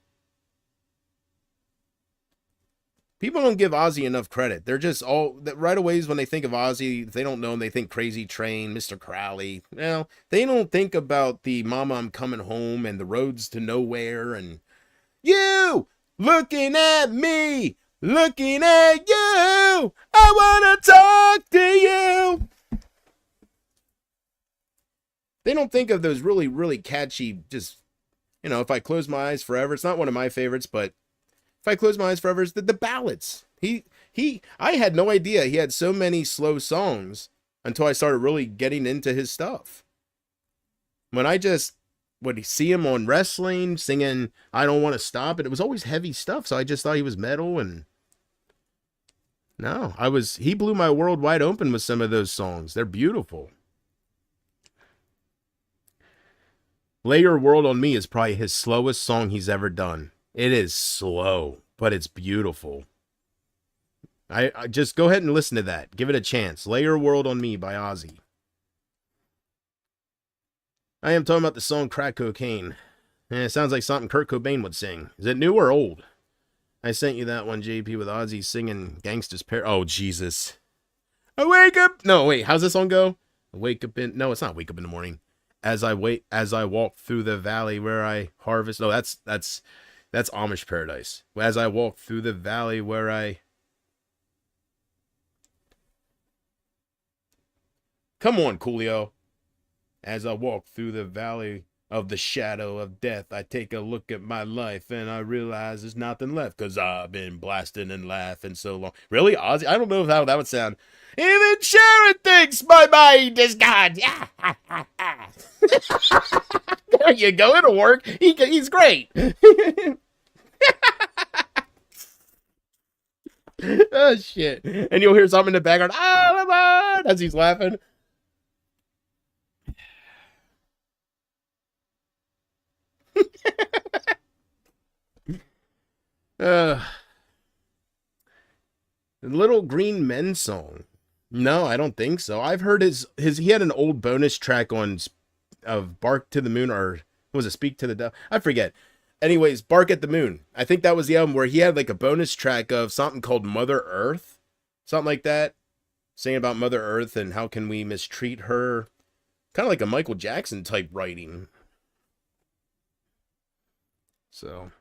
[SPEAKER 1] People don't give Ozzy enough credit. They're just all right away when they think of Ozzy, they don't know him. They think Crazy Train, Mr. Crowley. They don't think about the Mama I'm Coming Home and the Roads to Nowhere and you looking at me, looking at you. I want to talk to you. They don't think of those really, really catchy, just, If I Close My Eyes Forever. It's not one of my favorites, but If I Close My Eyes Forever is the ballads. I had no idea he had so many slow songs until I started really getting into his stuff. When I just would see him on wrestling singing I Don't Want to Stop It, it was always heavy stuff, so I just thought he was metal, and no, he blew my world wide open with some of those songs. They're beautiful. Lay Your World on Me is probably his slowest song he's ever done. It is slow, but it's beautiful. I just go ahead and listen to that. Give it a chance. Lay Your World on Me by Ozzy. I am talking about the song Crack Cocaine. It sounds like something Kurt Cobain would sing. Is it new or old? I sent you that one, JP, with Ozzy singing Gangsta's Pair. Oh, Jesus. I wake up. No, wait. How's this song go? I wake up in. No, it's not wake up in the morning. As I walk through the valley where I harvest. No, that's Amish Paradise. As I walk through the valley where I. Come on, Coolio. As I walk through the valley of the shadow of death, I take a look at my life and I realize there's nothing left because I've been blasting and laughing so long. Really, Ozzy? I don't know how that would sound. Even Sharon thinks my mind is gone. There you go. It'll work. He's great. Oh, shit. And you'll hear something in the background. As he's laughing. Little Green Men song. No, I don't think so. I've heard his he had an old bonus track on of Bark to the Moon, or was it Speak to the Devil? I forget. Anyways, Bark at the Moon. I think that was the album where he had like a bonus track of something called Mother Earth. Something like that. Saying about Mother Earth and how can we mistreat her. Kind of like a Michael Jackson type writing. So.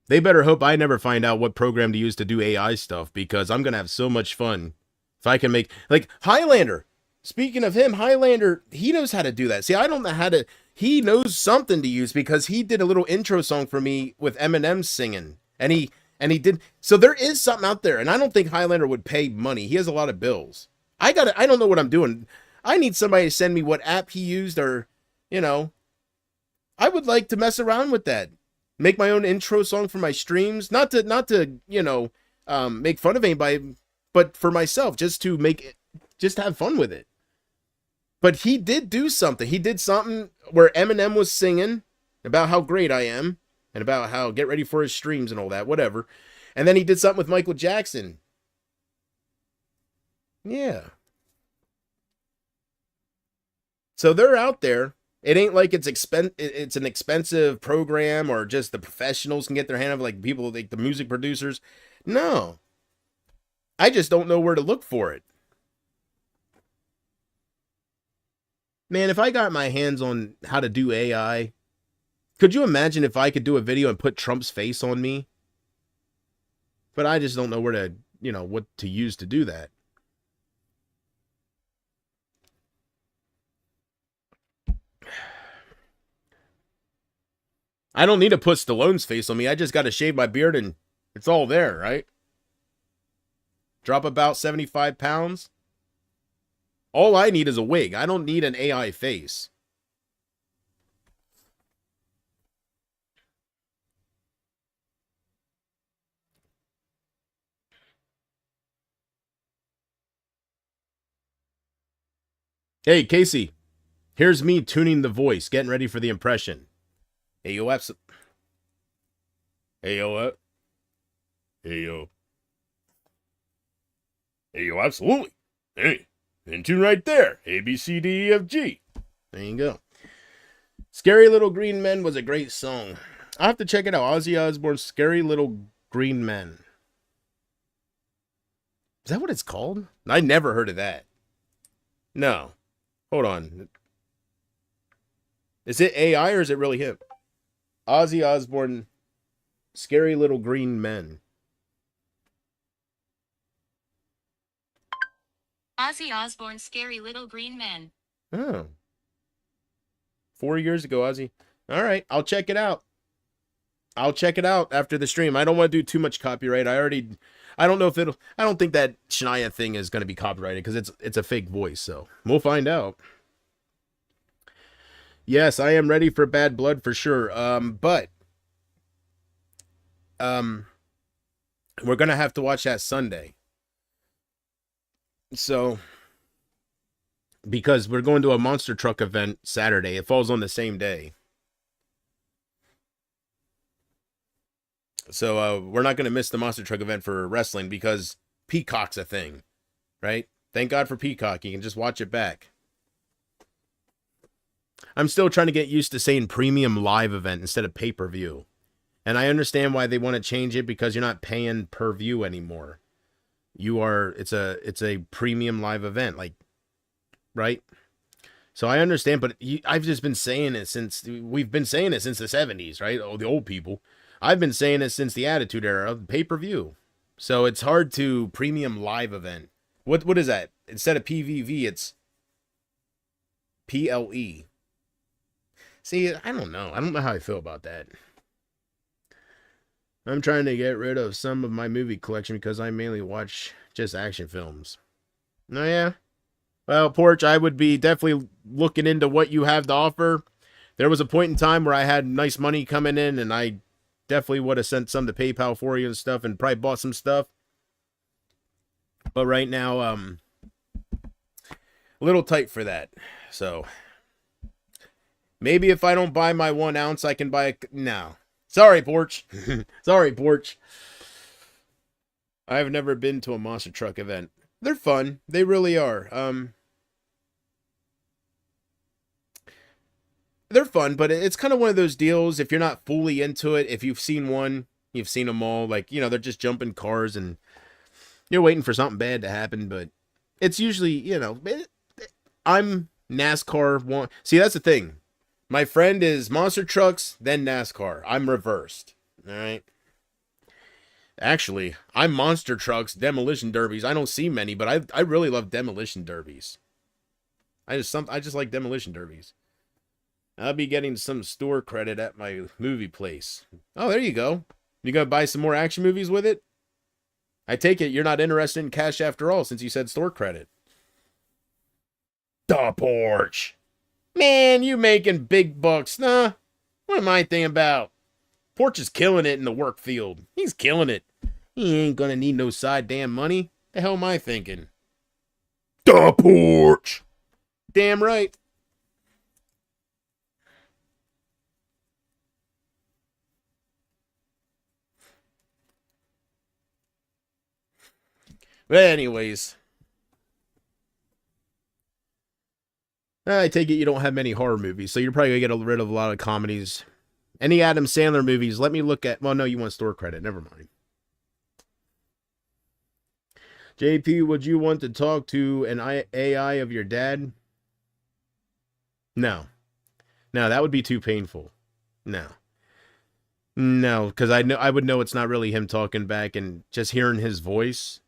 [SPEAKER 1] They better hope I never find out what program to use to do AI stuff, because I'm going to have so much fun. If I can make, like, Highlander. Speaking of him, Highlander, he knows how to do that. See, I don't know how to, he knows something to use because he did a little intro song for me with Eminem singing. And he did, so there is something out there, and I don't think Highlander would pay money. He has a lot of bills. I don't know what I'm doing. I need somebody to send me what app he used, or, you know, I would like to mess around with that. Make my own intro song for my streams. Not to, you know, make fun of anybody, but for myself, just to have fun with it. But he did do something. He did something where Eminem was singing about how great I am and about how get ready for his streams and all that, whatever. And then he did something with Michael Jackson. Yeah. So they're out there. It ain't like it's an expensive program or just the professionals can get their hand on, like people like the music producers. No. I just don't know where to look for it. Man, if I got my hands on how to do AI, could you imagine if I could do a video and put Trump's face on me? But I just don't know where to, you know, what to use to do that. I don't need to put Stallone's face on me. I just got to shave my beard and it's all there, right? Drop about 75 pounds. All I need is a wig. I don't need an AI face. Hey, Casey. Here's me tuning the voice, getting ready for the impression. Hey, yo, Hey, yo, Hey, yo. Hey, yo, absolutely. Hey, in tune right there. A, B, C, D, E, F, G. There you go. Scary Little Green Men was a great song. I'll have to check it out. Ozzy Osbourne's Scary Little Green Men. Is that what it's called? I never heard of that. No. Hold on. Is it AI or is it really him? Ozzy Osbourne, Scary Little Green Men.
[SPEAKER 2] Ozzy Osbourne's Scary Little Green Men.
[SPEAKER 1] Oh. 4 years ago, Ozzy. All right, I'll check it out. I'll check it out after the stream. I don't want to do too much copyright. I don't know if I don't think that Shania thing is going to be copyrighted because it's a fake voice, so we'll find out. Yes, I am ready for Bad Blood for sure. But we're going to have to watch that Sunday. So, because we're going to a monster truck event Saturday. It falls on the same day. So we're not going to miss the Monster Truck event for wrestling because Peacock's a thing, right? Thank God for Peacock. You can just watch it back. I'm still trying to get used to saying premium live event instead of pay-per-view. And I understand why they want to change it because you're not paying per view anymore. It's a premium live event, like, right? So I understand, but I've just been saying it we've been saying it since the 70s, right? Oh, the old people. I've been saying it since the Attitude Era of pay-per-view. So it's hard to premium live event. What is that? Instead of PVV, it's PLE. See, I don't know. I don't know how I feel about that. I'm trying to get rid of some of my movie collection because I mainly watch just action films. Oh, yeah? Well, Porch, I would be definitely looking into what you have to offer. There was a point in time where I had nice money coming in, and I definitely would have sent some to PayPal for you and stuff and probably bought some stuff. But right now, a little tight for that. So, maybe if I don't buy my 1 ounce, I can buy a... No. Sorry, Porch. Sorry, Porch. I've never been to a Monster Truck event. They're fun. They really are. They're fun, but it's kind of one of those deals. If you're not fully into it, if you've seen one, you've seen them all. Like, they're just jumping cars and you're waiting for something bad to happen. But it's usually, I'm NASCAR one. See, that's the thing. My friend is Monster Trucks, then NASCAR. I'm reversed. All right. Actually, I'm Monster Trucks, Demolition Derbies. I don't see many, but I really love Demolition Derbies. I just like Demolition Derbies. I'll be getting some store credit at my movie place. Oh, there you go. You gonna buy some more action movies with it? I take it you're not interested in cash after all, since you said store credit. The Porch. Man, you making big bucks, nah? What am I thinking about? Porch is killing it in the work field. He's killing it. He ain't gonna need no side damn money. The hell am I thinking? The Porch. Damn right. But anyways, I take it you don't have many horror movies, so you're probably gonna get rid of a lot of comedies. Any Adam Sandler movies, let me look at... Well, no, you want store credit. Never mind. JP, would you want to talk to an AI of your dad? No. No, that would be too painful. No. No, because I would know it's not really him talking back, and just hearing his voice.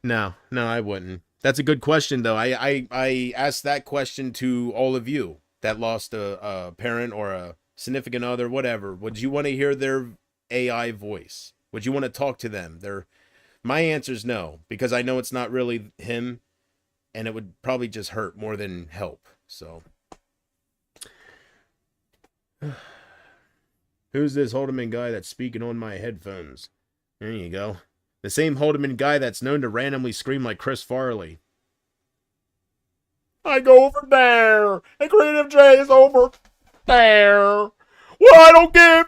[SPEAKER 1] No, I wouldn't. That's a good question, though. I asked that question to all of you that lost a parent or a significant other, whatever. Would you want to hear their AI voice? Would you want to talk to them? My answer is no, because I know it's not really him, and it would probably just hurt more than help. So, who's this Haldeman guy that's speaking on my headphones? There you go. The same Haldeman guy that's known to randomly scream like Chris Farley. I go over there, and Creative J is over there. Well, I don't give.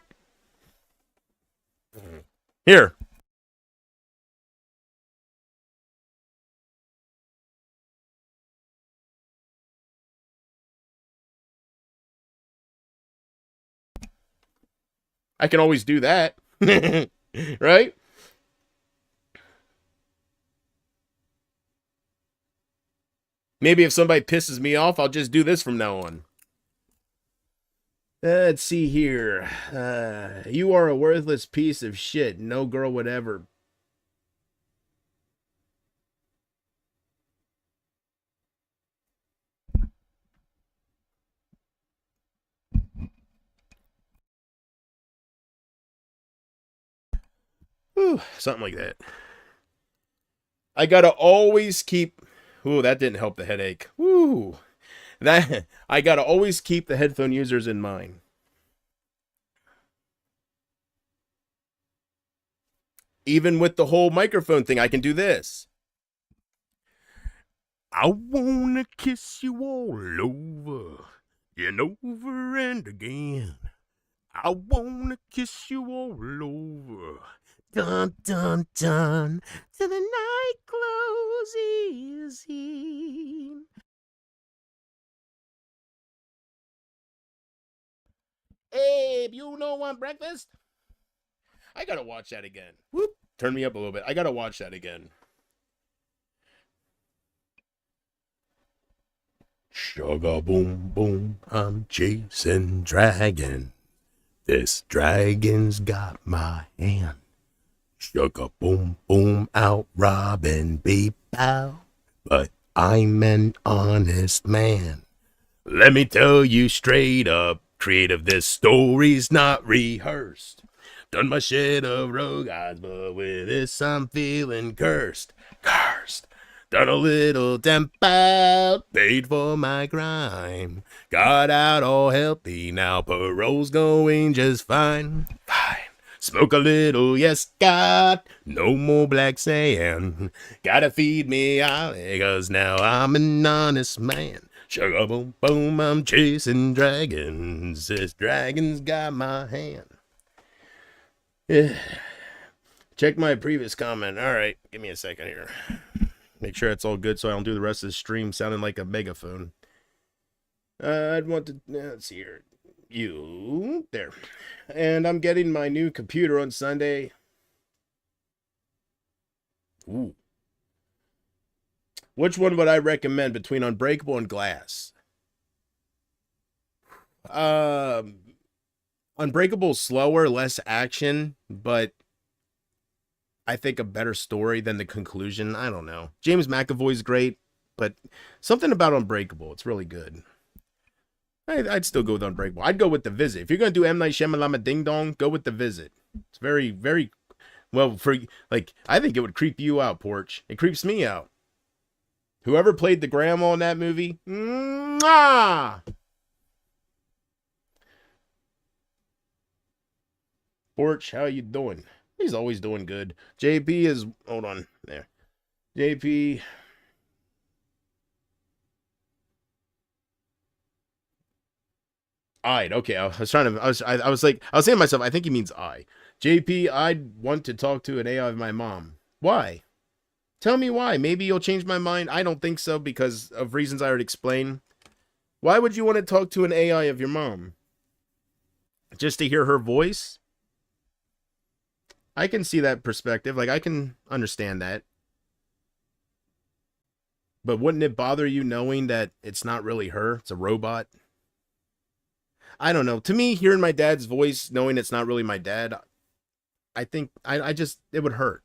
[SPEAKER 1] Here. I can always do that. Right? Maybe if somebody pisses me off, I'll just do this from now on. Let's see here. You are a worthless piece of shit. No girl would ever. Ooh, something like that. I gotta always keep... Ooh, that didn't help the headache. Ooh. I gotta always keep the headphone users in mind. Even with the whole microphone thing, I can do this. I wanna kiss you all over and over and again. I wanna kiss you all over. Dun, dun, dun. Till the night closes in. Abe, you know want breakfast? I gotta watch that again. Whoop. Turn me up a little bit. I gotta watch that again. Sugar boom boom, I'm chasing dragon. This dragon's got my hand. Sugar boom boom, out robbing beep out. But I'm an honest man. Let me tell you straight up, creative, this story's not rehearsed. Done my shit of rogue eyes, but with this I'm feeling cursed. Cursed. Done a little temp out, paid for my crime. Got out all healthy, now parole's going just fine. Fine. Smoke a little, yes, God. No more black sand. Gotta feed me out, cause now I'm an honest man. Sugar boom boom, I'm chasing dragons. This dragon's got my hand. Yeah. Check my previous comment. All right, give me a second here. Make sure it's all good so I don't do the rest of the stream sounding like a megaphone. I'd want to, let's see here. You, there. And I'm getting my new computer on Sunday. Ooh. Which one would I recommend between Unbreakable and Glass? Unbreakable's slower, less action, but I think a better story than the conclusion. I don't know. James McAvoy's great, but something about Unbreakable, it's really good. I'd still go with Unbreakable. I'd go with The Visit. If you're going to do M. Night Shyamalan Ding Dong, go with The Visit. It's very, very, well, for, like, I think it would creep you out, Porch. It creeps me out. Whoever played the grandma in that movie, mwah! Porch, how you doing? He's always doing good. JP is, hold on, there. JP. I'd, okay, I was trying to, I was saying to myself, I think he means I. JP, I'd want to talk to an AI of my mom. Why? Tell me why. Maybe you'll change my mind. I don't think so because of reasons I already explained. Why would you want to talk to an AI of your mom? Just to hear her voice? I can see that perspective. Like, I can understand that. But wouldn't it bother you knowing that it's not really her? It's a robot? I don't know. To me, hearing my dad's voice, knowing it's not really my dad, I think, I just, it would hurt.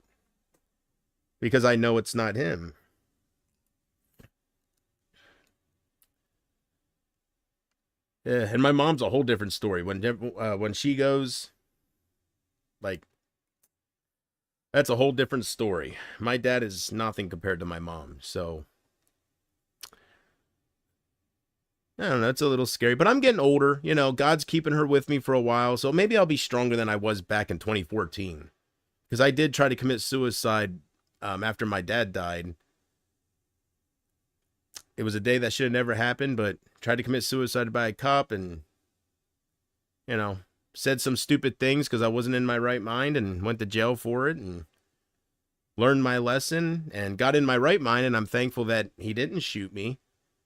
[SPEAKER 1] Because I know it's not him. Yeah, and my mom's a whole different story. When she goes, like, that's a whole different story. My dad is nothing compared to my mom, so I don't know, it's a little scary, but I'm getting older. You know, God's keeping her with me for a while, so maybe I'll be stronger than I was back in 2014. Because I did try to commit suicide after my dad died. It was a day that should have never happened, but tried to commit suicide by a cop and, you know, said some stupid things because I wasn't in my right mind and went to jail for it and learned my lesson and got in my right mind, and I'm thankful that he didn't shoot me.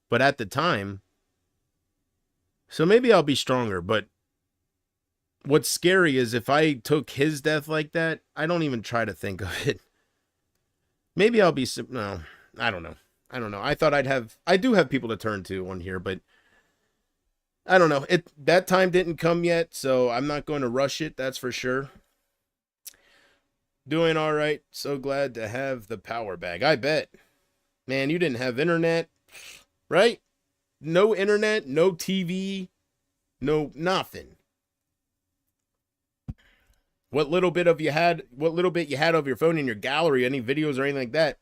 [SPEAKER 1] But at the time, so maybe I'll be stronger, but what's scary is if I took his death like that, I don't even try to think of it. Maybe I'll be, no, I don't know. I thought I do have people to turn to on here, but I don't know. That time didn't come yet, so I'm not going to rush it, that's for sure. Doing all right. So glad to have the power bag. I bet. Man, you didn't have internet, right? No internet, no TV, no nothing. What little bit you had of your phone in your gallery, any videos or anything like that,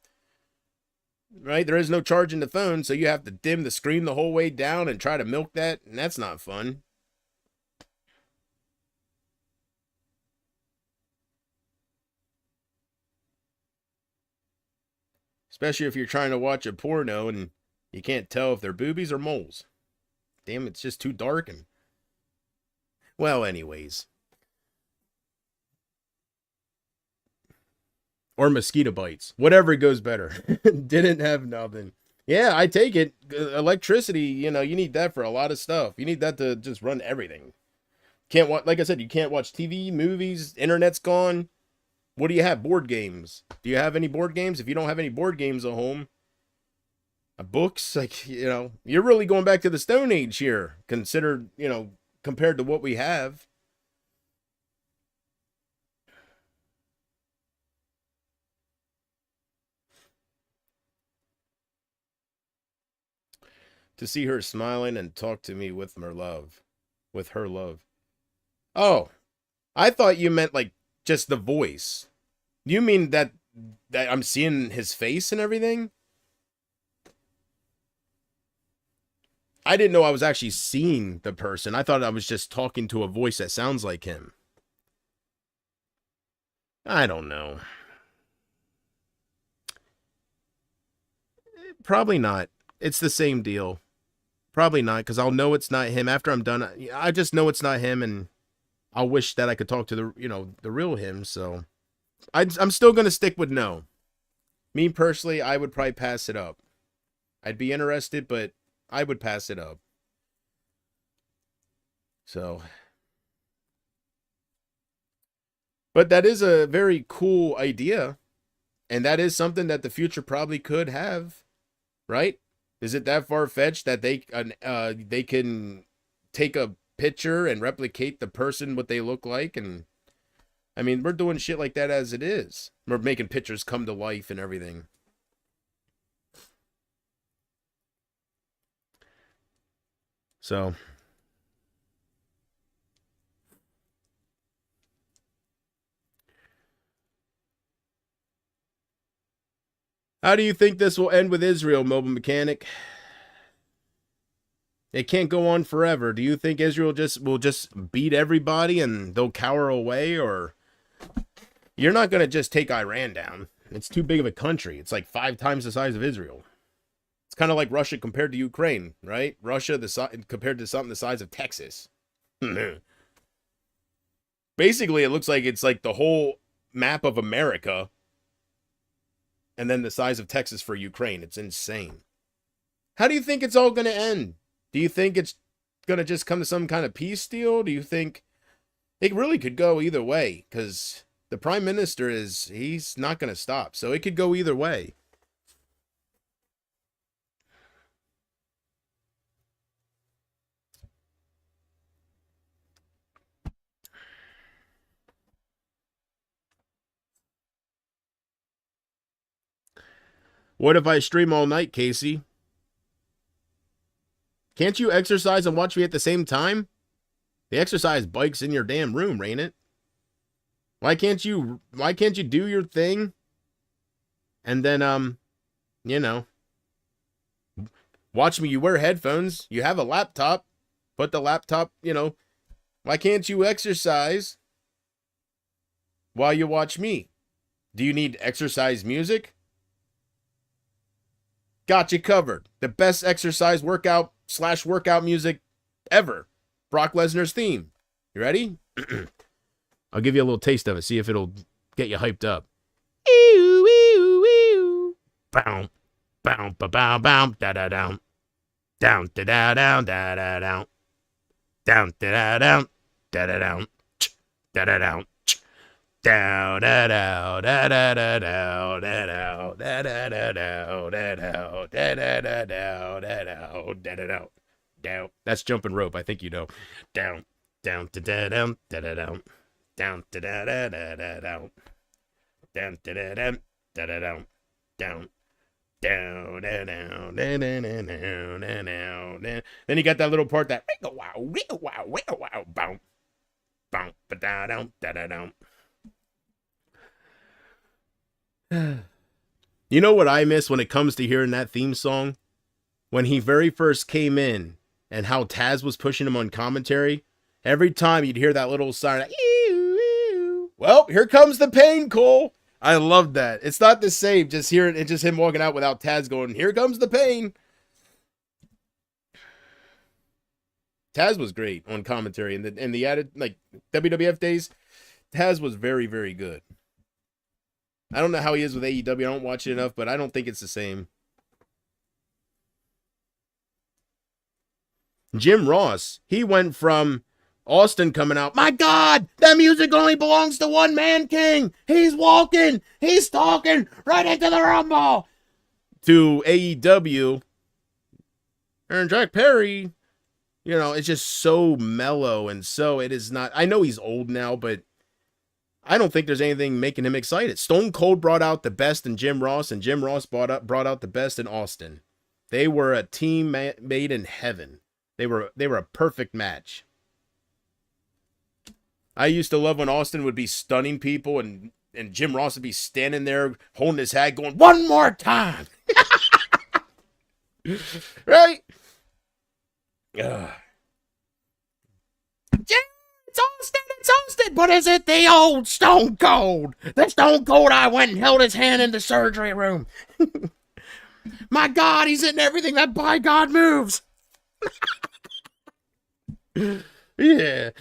[SPEAKER 1] right? There is no charge in the phone, so you have to dim the screen the whole way down and try to milk that, and that's not fun. Especially if you're trying to watch a porno and you can't tell if they're boobies or moles. Damn, it's just too dark. And Well, anyways. Or mosquito bites. Whatever goes better. Didn't have nothing. Yeah, I take it. Electricity, you need that for a lot of stuff. You need that to just run everything. Can't watch, like I said, you can't watch TV, movies, internet's gone. What do you have? Board games. Do you have any board games? If you don't have any board games at home, books, like, you're really going back to the Stone Age here. Consider, compared to what we have. To see her smiling and talk to me with her love. With her love. Oh, I thought you meant like just the voice. You mean that I'm seeing his face and everything? I didn't know I was actually seeing the person. I thought I was just talking to a voice that sounds like him. I don't know. Probably not. It's the same deal. Probably not, because I'll know it's not him after I'm done. I just know it's not him, and I'll wish that I could talk to the real him. So I'm still gonna stick with no. Me personally, I would probably pass it up. I'd be interested, but I would pass it up. So, but that is a very cool idea, and that is something that the future probably could have, right? Is it that far-fetched that they can take a picture and replicate the person what they look like? And I mean, we're doing shit like that as it is. We're making pictures come to life and everything. So, how do you think this will end with Israel, Mobile Mechanic? It can't go on forever. Do you think Israel will just beat everybody and they'll cower away? Or you're not going to just take Iran down. It's too big of a country. It's like 5 times the size of Israel. It's kind of like Russia compared to Ukraine, right? Russia compared to something the size of Texas. Basically, it looks like it's like the whole map of America and then the size of Texas for Ukraine. It's insane. How do you think it's all going to end? Do you think it's going to just come to some kind of peace deal? Do you think it really could go either way? Because the prime minister he's not going to stop. So it could go either way. What if I stream all night, Casey? Can't you exercise and watch me at the same time? The exercise bike's in your damn room, ain't it? Why can't you do your thing? And then watch me. You wear headphones, you have a laptop, put the laptop, why can't you exercise while you watch me? Do you need exercise music? Got you covered. The best exercise workout music ever. Brock Lesnar's theme. You ready? I'll give you a little taste of it. See if it'll get you hyped up. Ew, ew, ew. Bow, bow, ba, bow, bow, da da down. Down, da da down, da da down. Down, da da down, da da down. Da da down. Down, da da da da da da da da da da da da da da da da da da down. That's jumping rope. I think you know. Down, down, da da down, da da down. Down, da da da da da down. Down, da da da da da down. Down. Down, down, down, down, down, down, down, down. Then you got that little part that wow, wow, wow, wow, bounce, bounce, ba da down, da da down. You know what I miss when it comes to hearing that theme song? When he very first came in and how Taz was pushing him on commentary. Every time you'd hear that little siren, like, ew, ew. Well, here comes the pain, Cole. I love that. It's not the same just hearing it, just him walking out without Taz going, here comes the pain. Taz was great on commentary, and the added like WWF days. Taz was very, very good. I don't know how he is with AEW. I don't watch it enough, but I don't think it's the same. Jim Ross, he went from Austin coming out, my God, that music only belongs to one man king. He's walking, he's talking right into the Rumble. To AEW, and Jack Perry, you know, it's just so mellow and so it is not. I know he's old now, but I don't think there's anything making him excited. Stone Cold brought out the best in Jim Ross, and Jim Ross brought out the best in Austin. They were a team made in heaven. They were a perfect match. I used to love when Austin would be stunning people and Jim Ross would be standing there holding his hat going, one more time. Right? Jim, it's Austin, but is it the old Stone Cold? The Stone Cold I went and held his hand in the surgery room. My God, he's in everything that by God moves. Yeah,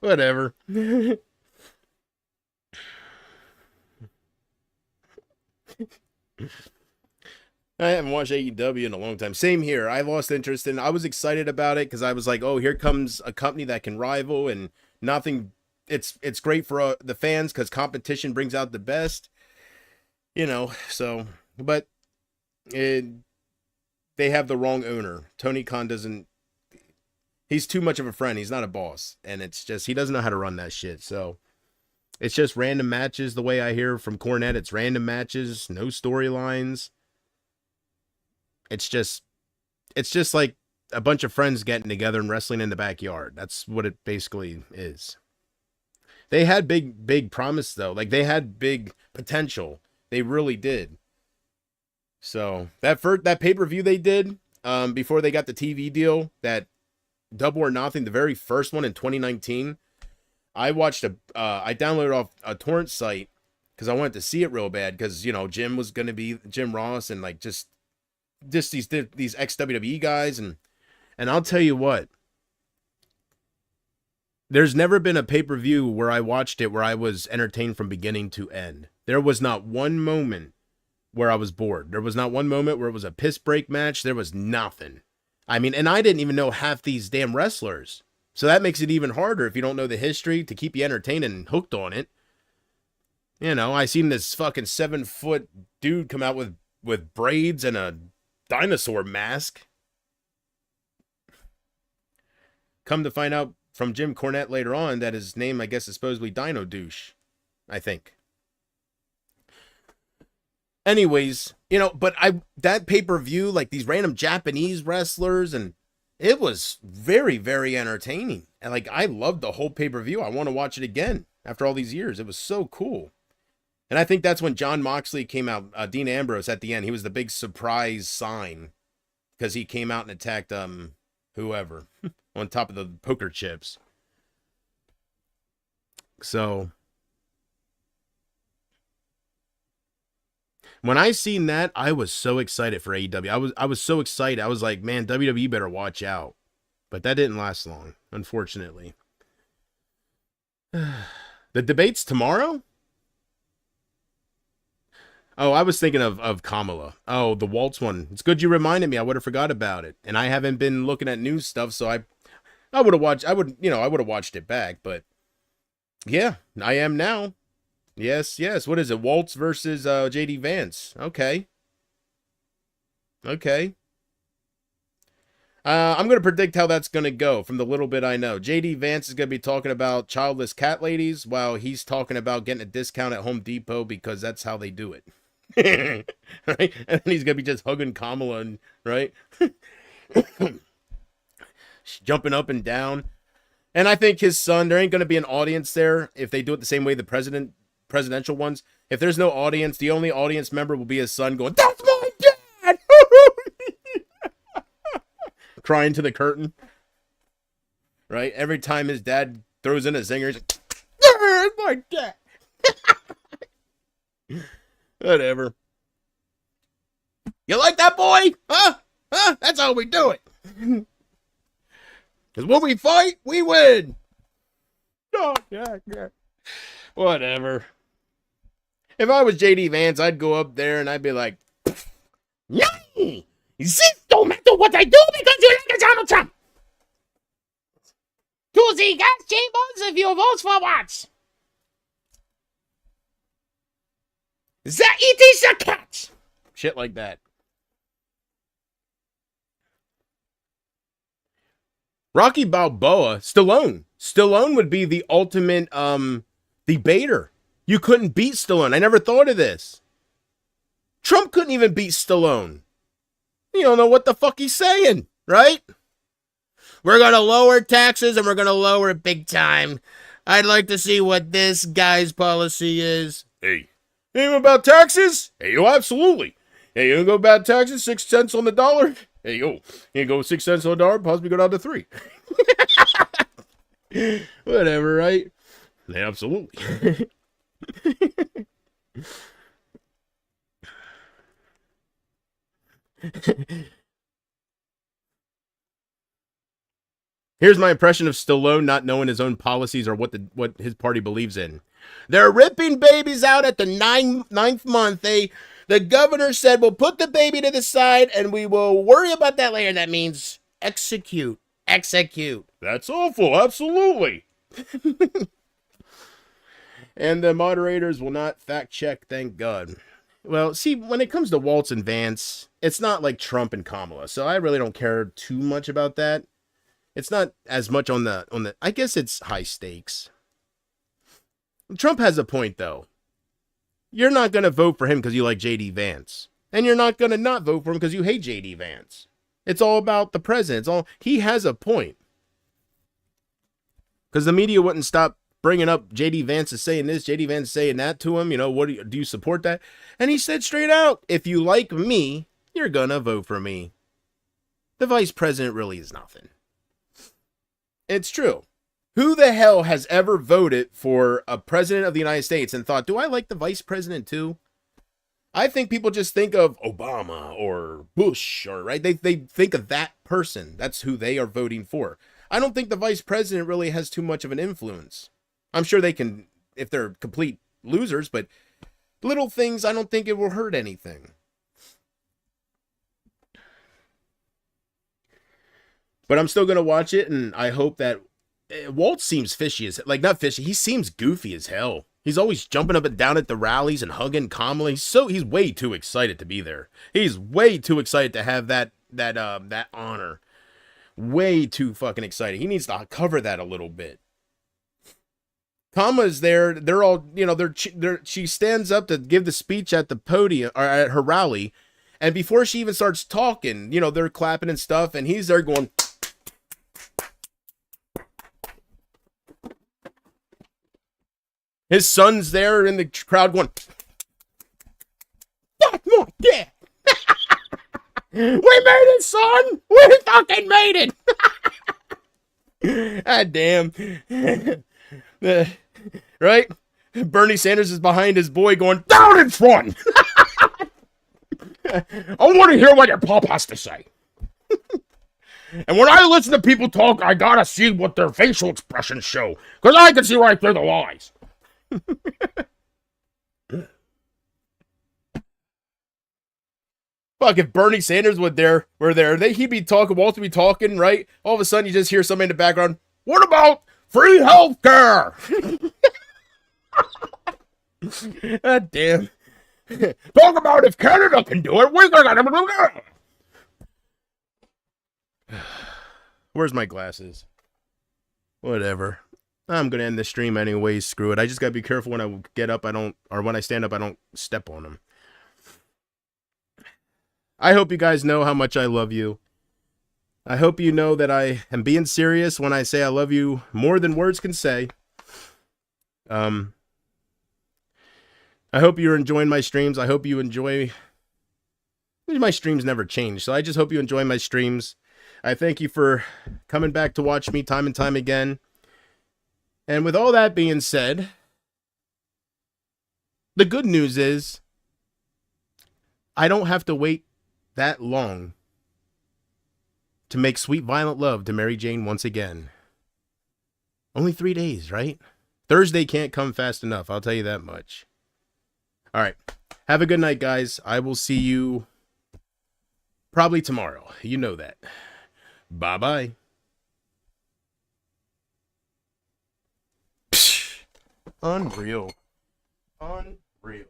[SPEAKER 1] whatever. I haven't watched AEW in a long time. Same here. I lost interest in. I was excited about it because I was like, "Oh, here comes a company that can rival," and nothing. It's great for the fans because competition brings out the best. You know. So, but they have the wrong owner. Tony Khan doesn't. He's too much of a friend. He's not a boss, and it's just he doesn't know how to run that shit. So. It's just random matches. The way I hear from Cornette, it's random matches, no storylines. It's just like a bunch of friends getting together and wrestling in the backyard. That's what it basically is. They had big promise though. Like they had big potential. They really did. So that pay-per-view they did before they got the TV deal, that Double or Nothing, the very first one in 2019. I watched I downloaded off a torrent site because I wanted to see it real bad because, you know, Jim was going to be Jim Ross and like just these ex-WWE guys. And I'll tell you what, there's never been a pay-per-view where I watched it where I was entertained from beginning to end. There was not one moment where I was bored. There was not one moment where it was a piss break match. There was nothing. I mean, and I didn't even know half these damn wrestlers. So that makes it even harder if you don't know the history to keep you entertained and hooked on it. You know, I seen this fucking 7-foot dude come out with braids and a dinosaur mask. Come to find out from Jim Cornette later on that his name, I guess, is supposedly Dino Douche. I think. Anyways, you know, but that pay-per-view, like these random Japanese wrestlers, and it was very, very entertaining. And like, I loved the whole pay-per-view. I want to watch it again after all these years. It was so cool. And I think that's when John Moxley came out, Dean Ambrose at the end. He was the big surprise sign because he came out and attacked whoever on top of the poker chips. So when I seen that, I was so excited for AEW. I was so excited. I was like, man, WWE better watch out. But that didn't last long, unfortunately. The debate's tomorrow? Oh, I was thinking of Kamala. Oh, the Waltz one. It's good you reminded me. I would have forgot about it. And I haven't been looking at news stuff, so I would have watched it back, but yeah, I am now. Yes. What is it? Waltz versus JD Vance. Okay. I'm going to predict how that's going to go from the little bit I know. JD Vance is going to be talking about childless cat ladies while he's talking about getting a discount at Home Depot because that's how they do it. Right? And then he's going to be just hugging Kamala, and, right? Jumping up and down. And I think his son, there ain't going to be an audience there if they do it the same way the presidential ones. If there's no audience, the only audience member will be his son going, "That's my dad!" Crying to the curtain. Right? Every time his dad throws in a zinger, he's like, "There's my dad!" Whatever. You like that, boy? Huh? That's how we do it. Because when we fight, we win. Oh, yeah. Whatever. If I was JD Vance, I'd go up there and I'd be like, "Yay! This don't matter what I do because you like Donald Trump. To the gas chambers if you vote for what? It is a cat." Shit like that. Rocky Balboa, Stallone. Stallone would be the ultimate debater. You couldn't beat Stallone. I never thought of this. Trump couldn't even beat Stallone. You don't know what the fuck he's saying, right? We're going to lower taxes and we're going to lower it big time. I'd like to see what this guy's policy is. Hey, anything about taxes? Hey, yo, absolutely. Hey, you gonna go about taxes? 6 cents on the dollar? Hey, yo, you go 6 cents on the dollar, possibly go down to 3. Whatever, right? Yeah, absolutely. Here's my impression of Stallone not knowing his own policies or what his party believes in. They're ripping babies out at the ninth month. The governor said, we'll put the baby to the side and we will worry about that later. That means execute. That's awful. Absolutely. And the moderators will not fact check, thank God. Well, see, when it comes to Waltz and Vance, it's not like Trump and Kamala, so I really don't care too much about that. It's not as much on the I guess it's high stakes. Trump has a point, though. You're not going to vote for him because you like J.D. Vance. And you're not going to not vote for him because you hate J.D. Vance. It's all about the president. He has a point. Because the media wouldn't stop bringing up J.D. Vance is saying this, J.D. Vance is saying that to him. You know, do you support that? And he said straight out, if you like me, you're going to vote for me. The vice president really is nothing. It's true. Who the hell has ever voted for a president of the United States and thought, do I like the vice president too? I think people just think of Obama or Bush, or right? They think of that person. That's who they are voting for. I don't think the vice president really has too much of an influence. I'm sure they can, if they're complete losers, but little things, I don't think it will hurt anything. But I'm still going to watch it, and I hope that Walt seems fishy as, like, not fishy, he seems goofy as hell. He's always jumping up and down at the rallies and hugging Kamala. He's way too excited to be there. He's way too excited to have that honor. Way too fucking excited. He needs to cover that a little bit. Kamala's there. They're all, you know, she stands up to give the speech at the podium, or at her rally, and before she even starts talking, you know, they're clapping and stuff, and he's there going, his son's there in the crowd going, "That's my dad. We made it, son. We fucking made it." Ah, damn. Right? Bernie Sanders is behind his boy going, "Down in front." I want to hear what your pop has to say. And when I listen to people talk, I gotta see what their facial expressions show, because I can see right through the lies. Fuck, if Bernie Sanders were there, he'd be talking, Walt would be talking, right? All of a sudden, you just hear somebody in the background, "What about free health care?" God damn. "Talk about if Canada can do it, we're gonna do it." Where's my glasses? Whatever. I'm gonna end the stream anyways. Screw it. I just gotta be careful when I get up. When I stand up, I don't step on them. I hope you guys know how much I love you. I hope you know that I am being serious when I say I love you more than words can say. I hope you're enjoying my streams. I hope you enjoy. My streams never change, so I just hope you enjoy my streams. I thank you for coming back to watch me time and time again. And with all that being said, the good news is I don't have to wait that long to make sweet violent love to Mary Jane once again. Only 3 days, right? Thursday can't come fast enough, I'll tell you that much. All right. Have a good night, guys. I will see you probably tomorrow. You know that. Bye-bye. Unreal. Unreal.